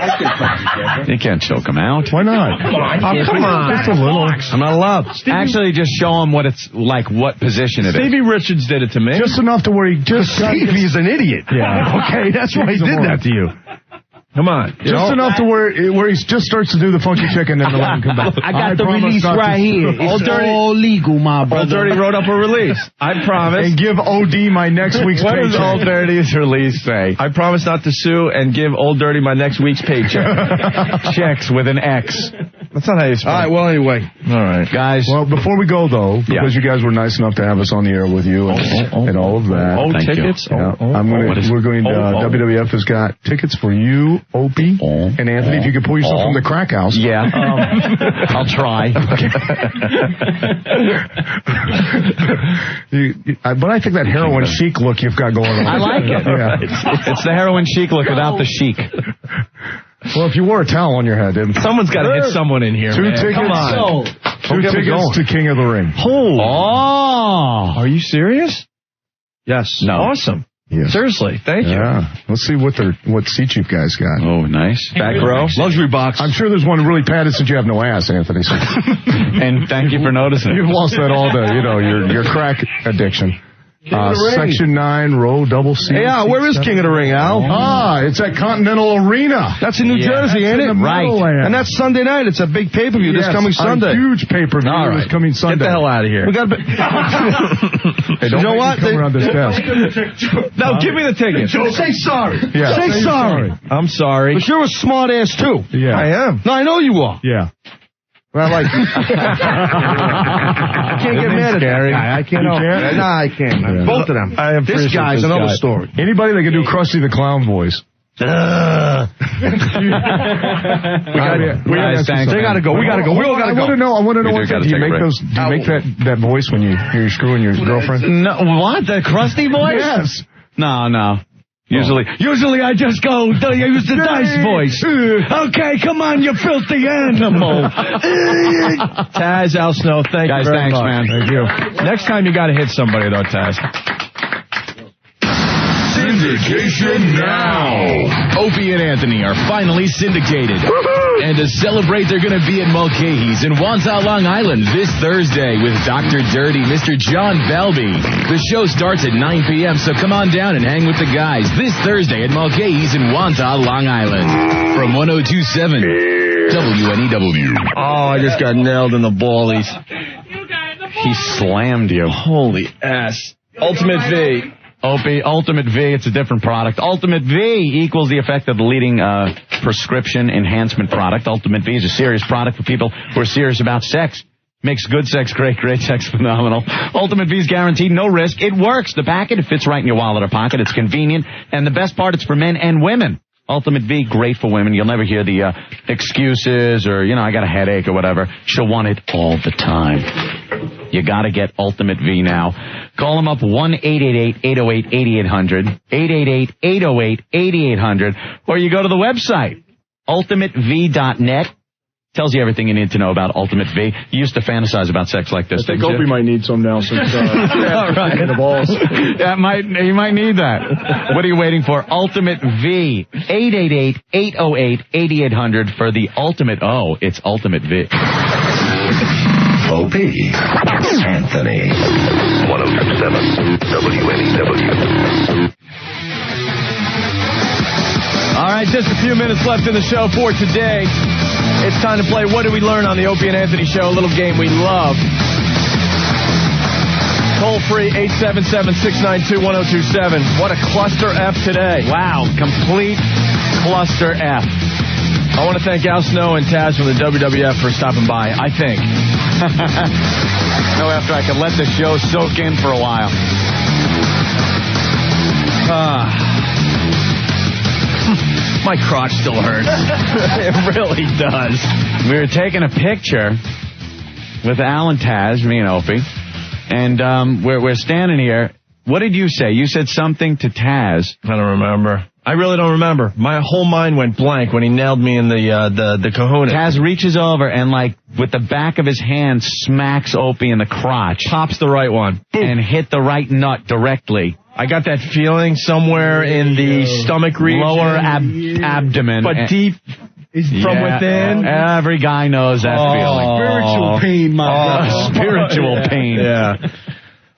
You can't choke him out. Why not? Come on. Come on. Just a little. I'm not allowed. Actually, just show him what it's like, what position it is. Stevie Richards did it to me. Just enough to where he just Stevie's an idiot. Yeah. Okay, that's why he did that to you. Come on. Just enough to where he just starts to do the funky chicken and then let him come back. I got the release right here. It's all legal, my brother. Old Dirty wrote up a release. I promise. And give OD my next week's What paycheck. does Old Dirty's release say? I promise not to sue and give Old Dirty my next week's paycheck. Checks with an X. That's not how you spell it. All right, well, anyway. All right. Guys. Well, before we go, though, because you guys were nice enough to have us on the air with you and all of that. Oh, tickets? WWF has got tickets for you, Opie, and Anthony. If you could pull yourself from the crack house. Yeah. I'll try. But I think that heroin chic look you've got going on. I like it. Yeah. It's the heroin chic look without the chic. Well, if you wore a towel on your head, someone's got to hit someone in here. Two man. tickets. Come on. Two tickets to King of the Ring. Oh. Are you serious? Yes. No. Awesome. Yes. Seriously, thank you. Yeah. Let's see what seats you guys got. Oh, nice. Back row. Luxury box. I'm sure there's one really padded since you have no ass, Anthony. So. And thank you for noticing. You've lost that all to, your crack addiction. Section 9, row double C. Hey, Al, where is King of the Ring, Al? It's at Continental Arena. That's in New Jersey, ain't it? Right. And that's Sunday night. It's a big pay-per-view this coming Sunday. A huge pay-per-view this coming Sunday. Get the hell out of here. We got. Hey, don't you know what? come around this desk. No, give me the ticket. Say sorry. Yeah. Say sorry. I'm sorry. But you're a smart ass too. Yeah. I am. No, I know you are. Yeah. Well, I like you. I can't get mad at that guy. I can't. Nah, I can't. Yeah. Both of them. This guy's another story. Anybody that can do Krusty the Clown voice. We gotta go. We all gotta go. I want to know one thing. Do you make that voice when you're screwing your girlfriend? No, what? The Krusty voice? Yes. No. Usually I just go, use the dice voice. Okay, come on, you filthy animal. Taz, Al Snow, thank you very much. Man. Thank you. Next time you got to hit somebody, though, Taz. Syndication now. Opie and Anthony are finally syndicated. And to celebrate, they're going to be at Mulcahy's in Wantaw, Long Island this Thursday with Dr. Dirty, Mr. John Belby. The show starts at 9 p.m., so come on down and hang with the guys this Thursday at Mulcahy's in Wantaw, Long Island. From 102.7 WNEW. Oh, I just got nailed in the ballies. He slammed you. Holy ass. Ultimate V. Opie, Ultimate V, it's a different product. Ultimate V equals the effect of the leading prescription enhancement product. Ultimate V is a serious product for people who are serious about sex. Makes good sex great, great sex phenomenal. Ultimate V is guaranteed, no risk. It works. The packet, it fits right in your wallet or pocket. It's convenient. And the best part, it's for men and women. Ultimate V, great for women. You'll never hear the excuses or, I got a headache or whatever. She'll want it all the time. You got to get Ultimate V now. Call them up 1-888-808-8800, 888-808-8800, or you go to the website, ultimatev.net. Tells you everything you need to know about Ultimate V. You used to fantasize about sex like this. I think Opie might need some now since the balls. Yeah, he might need that. What are you waiting for? Ultimate V, 888-808-8800 for the Ultimate O. It's Ultimate V. OPIE. Anthony. 102.7 WNEW. All right, just a few minutes left in the show for today. It's time to play What Did We Learn on the Opie and Anthony Show, a little game we love. Toll free, 877-692-1027. What a cluster F today. Wow, complete cluster F. I want to thank Al Snow and Taz from the WWF for stopping by, I think. No, after I could let the show soak in for a while. My crotch still hurts. It really does. We were taking a picture with Al and Taz, me and Opie, and we're standing here. What did you say? You said something to Taz. I don't remember. I really don't remember. My whole mind went blank when he nailed me in the kahuna. Taz reaches over and, like, with the back of his hand, smacks Opie in the crotch. Pops the right one. Boom. And hit the right nut directly. I got that feeling somewhere in the stomach region. Lower abdomen. But deep from within. Every guy knows that feeling. Spiritual pain, my God. Spiritual pain. Yeah.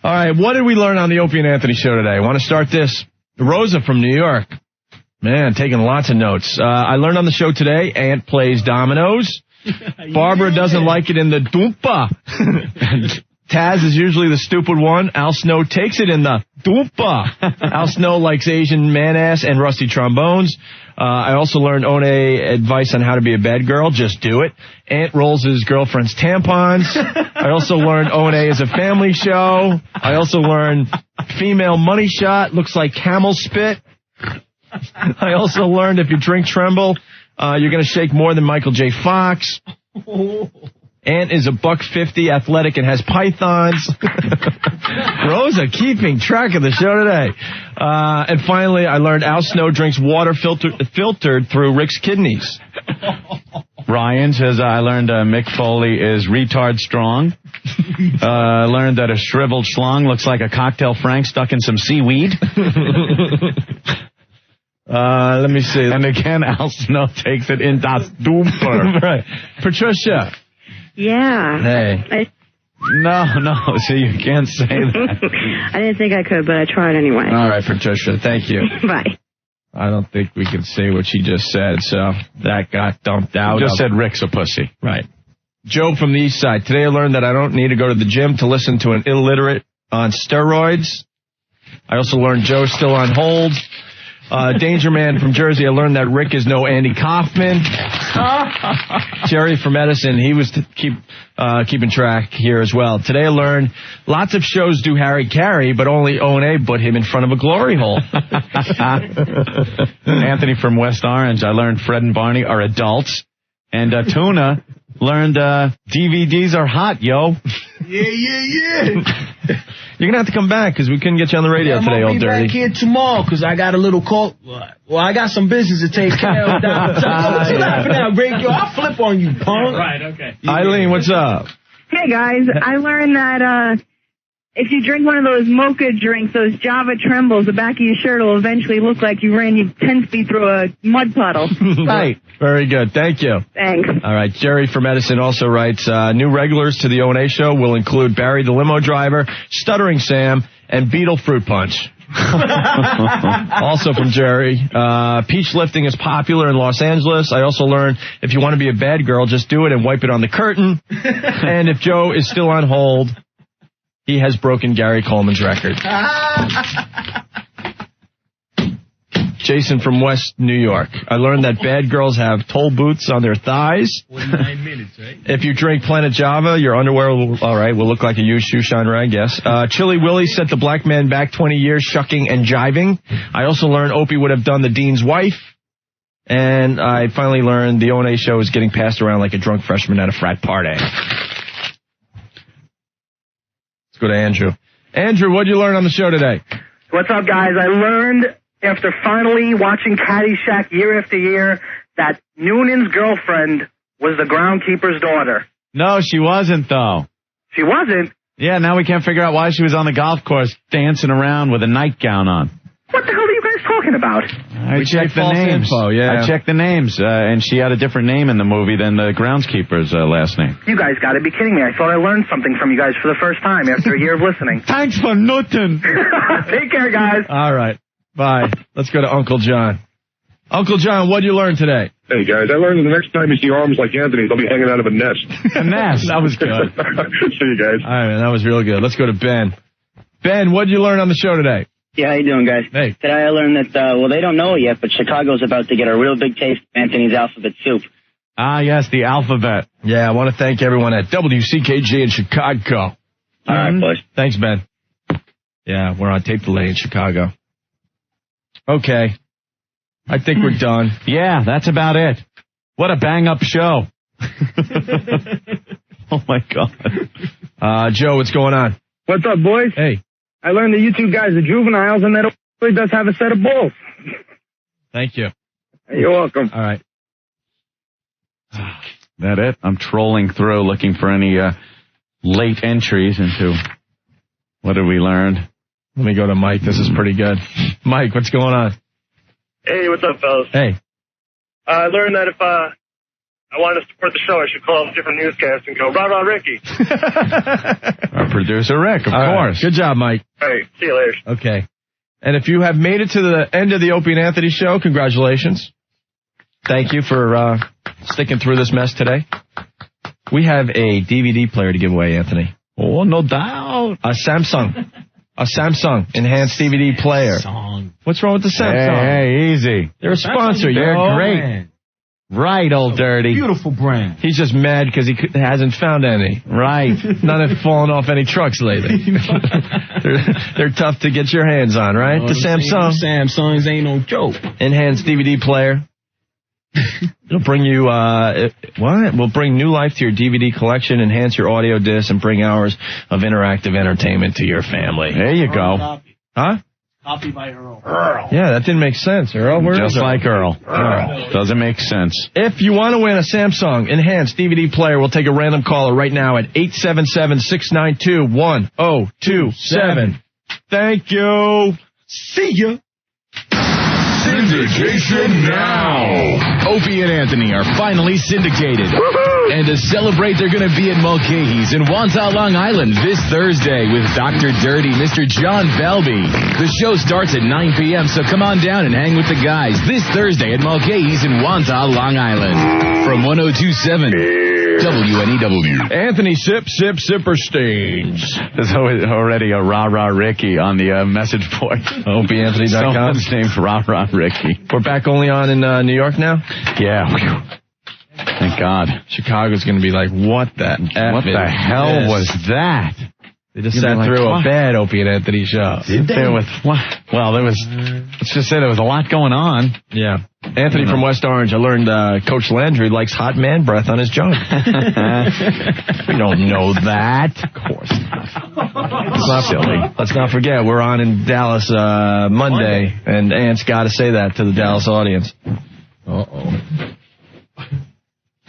All right, what did we learn on the Opie and Anthony Show today? I want to start this. Rosa from New York. Man, taking lots of notes. I learned on the show today, Ant plays dominoes. Barbara doesn't like it in the doompa. Taz is usually the stupid one. Al Snow takes it in the doompa. Al Snow likes Asian man-ass and rusty trombones. I also learned One advice on how to be a bad girl. Just do it. Ant rolls his girlfriend's tampons. I also learned One is a family show. I also learned female money shot looks like camel spit. I also learned if you drink Tremble, you're going to shake more than Michael J. Fox. Ant is $150, athletic, and has pythons. Rosa keeping track of the show today. And finally, I learned Al Snow drinks water filtered through Rick's kidneys. Ryan says, I learned Mick Foley is retard strong. I learned that a shriveled schlong looks like a cocktail Frank stuck in some seaweed. Let me see. And again, Al Snow takes it in das Dumper. Right. Patricia. Yeah. Hey. No, so you can't say that. I didn't think I could, but I tried anyway. All right, Patricia, thank you. Bye. I don't think we can say what she just said, so that got dumped out. Just said Rick's a pussy. Right. Joe from the East Side. Today I learned that I don't need to go to the gym to listen to an illiterate on steroids. I also learned Joe's still on hold. Danger Man from Jersey, I learned that Rick is no Andy Kaufman. Jerry from Edison, he was keeping track here as well. Today I learned lots of shows do Harry Carey, but only O&A put him in front of a glory hole. Anthony from West Orange, I learned Fred and Barney are adults. And Tuna learned DVDs are hot, yo. Yeah. You're going to have to come back because we couldn't get you on the radio today, old dirty. I'll be back here tomorrow because I got a little call. Well, I got some business to take care of. What you laughing at, Rick? Yo, I'll flip on you, punk. Right, okay. Eileen, what's up? Hey, guys. I learned that if you drink one of those mocha drinks, those Java Trembles, the back of your shirt will eventually look like you ran 10 feet through a mud puddle. Right. Very good. Thank you. Thanks. All right. Jerry from Edison also writes, new regulars to the O&A show will include Barry the limo driver, Stuttering Sam, and Beetle Fruit Punch. Also from Jerry, peach lifting is popular in Los Angeles. I also learned if you want to be a bad girl, just do it and wipe it on the curtain. And if Joe is still on hold, he has broken Gary Coleman's record. Jason from West New York. I learned that bad girls have toe boots on their thighs. 49 minutes, right? If you drink Planet Java, your underwear will look like a used shoe shiner, I guess. Chili Willie set the black man back 20 years, shucking and jiving. I also learned Opie would have done the dean's wife. And I finally learned the O&A show is getting passed around like a drunk freshman at a frat party. Let's go to Andrew. Andrew, what did you learn on the show today? What's up, guys? I learned after finally watching Caddyshack year after year that Noonan's girlfriend was the groundkeeper's daughter. No, she wasn't, though. She wasn't? Yeah, now we can't figure out why she was on the golf course dancing around with a nightgown on. What the hell are you guys talking about? I checked the names. Info, yeah. I checked the names, and she had a different name in the movie than the groundskeeper's last name. You guys got to be kidding me. I thought I learned something from you guys for the first time after a year of listening. Thanks for nothing. Take care, guys. All right. Bye. Let's go to Uncle John. Uncle John, what'd you learn today? Hey, guys, I learned that the next time you see arms like Anthony's, I'll be hanging out of a nest. A nest. That was good. See you guys. All right, man, that was real good. Let's go to Ben. Ben, what'd you learn on the show today? Yeah, how you doing, guys? Hey. Today I learned that, they don't know it yet, but Chicago's about to get a real big taste of Anthony's alphabet soup. Ah, yes, the alphabet. Yeah, I want to thank everyone at WCKG in Chicago. All right, boys. Thanks, Ben. Yeah, we're on tape delay in Chicago. Okay. I think we're done. Yeah, that's about it. What a bang-up show. Oh, my God. Joe, what's going on? What's up, boys? Hey. I learned that you two guys are juveniles and that OPIE does have a set of balls. Thank you. You're welcome. All right. That it? I'm trolling through looking for any late entries into what did we learn. Let me go to Mike. This is pretty good. Mike, what's going on? Hey, what's up, fellas? Hey. I learned that if I wanted to support the show, I should call different newscasts and go, rah, rah, Ricky. Our producer, Rick, of course. Good job, Mike. Hey, see you later. Okay. And if you have made it to the end of the Opie and Anthony show, congratulations. Thank you for sticking through this mess today. We have a DVD player to give away, Anthony. Oh, no doubt. A Samsung enhanced DVD player. What's wrong with the Samsung? Hey, easy. They're a sponsor. They're great. Man. Right, old dirty. Beautiful brand. He's just mad because he hasn't found any. Right. None have fallen off any trucks lately. They're tough to get your hands on, right? The Samsungs ain't no joke. Enhanced DVD player. It'll bring you, Will bring new life to your DVD collection, enhance your audio discs, and bring hours of interactive entertainment to your family. There you go. Huh? Copy by Earl. Yeah, that didn't make sense, Earl. Just like Earl. Doesn't make sense. If you want to win a Samsung enhanced DVD player, we'll take a random caller right now at 877-692-1027. Thank you. See ya. Syndication now. Opie and Anthony are finally syndicated. Woo-hoo! And to celebrate, they're going to be at Mulcahy's in Wantaw, Long Island this Thursday with Dr. Dirty, Mr. John Belby. The show starts at 9 p.m., so come on down and hang with the guys this Thursday at Mulcahy's in Wantaw, Long Island. From 102.7 WNEW. Anthony Sipper Stains. There's already a rah-rah Ricky on the message board. OpieAnthony.com. Someone's named rah-rah Ricky. We're back only on in New York now? Yeah. Thank God. Chicago's going to be like, what the F What the hell was that? They just sat through a bad Opie and Anthony show. There was, well, there was, let's just say there was a lot going on. Yeah. Anthony from West Orange, I learned Coach Landry likes hot man breath on his junk. We don't know that. Of course not. Silly. Let's not forget, we're on in Dallas Monday, and Ant's got to say that to the Dallas audience. Uh-oh.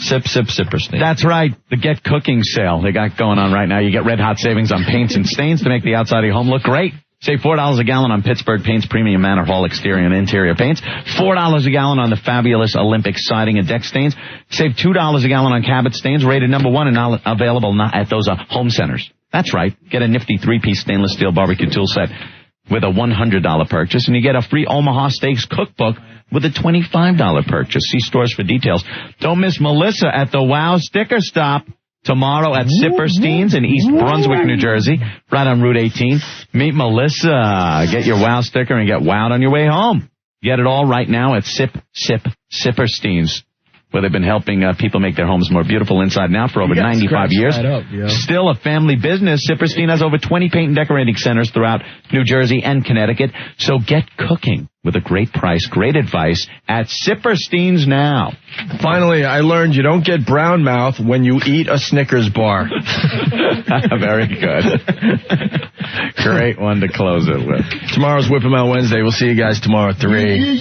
Sipper Stains. That's right. The Get Cooking sale they got going on right now. You get red hot savings on paints and stains to make the outside of your home look great. Save $4 a gallon on Pittsburgh Paints Premium Manor Hall exterior and interior paints. $4 a gallon on the fabulous Olympic siding and deck stains. Save $2 a gallon on Cabot stains, rated #1 and now available at those home centers. That's right. Get a nifty 3-piece stainless steel barbecue tool set with a $100 purchase, and you get a free Omaha Steaks cookbook with a $25 purchase. See stores for details. Don't miss Melissa at the Wow Sticker Stop tomorrow at Sipperstein's in East Brunswick, New Jersey, right on Route 18. Meet Melissa. Get your Wow sticker and get wowed on your way home. Get it all right now at Sipperstein's, where they've been helping people make their homes more beautiful inside and out for over 95 years. Still a family business. Sipperstein has over 20 paint and decorating centers throughout New Jersey and Connecticut. So get cooking with a great price, great advice at Sipperstein's now. Finally, I learned you don't get brown mouth when you eat a Snickers bar. Very good. Great one to close it with. Tomorrow's Whip 'em Out Wednesday. We'll see you guys tomorrow at 3.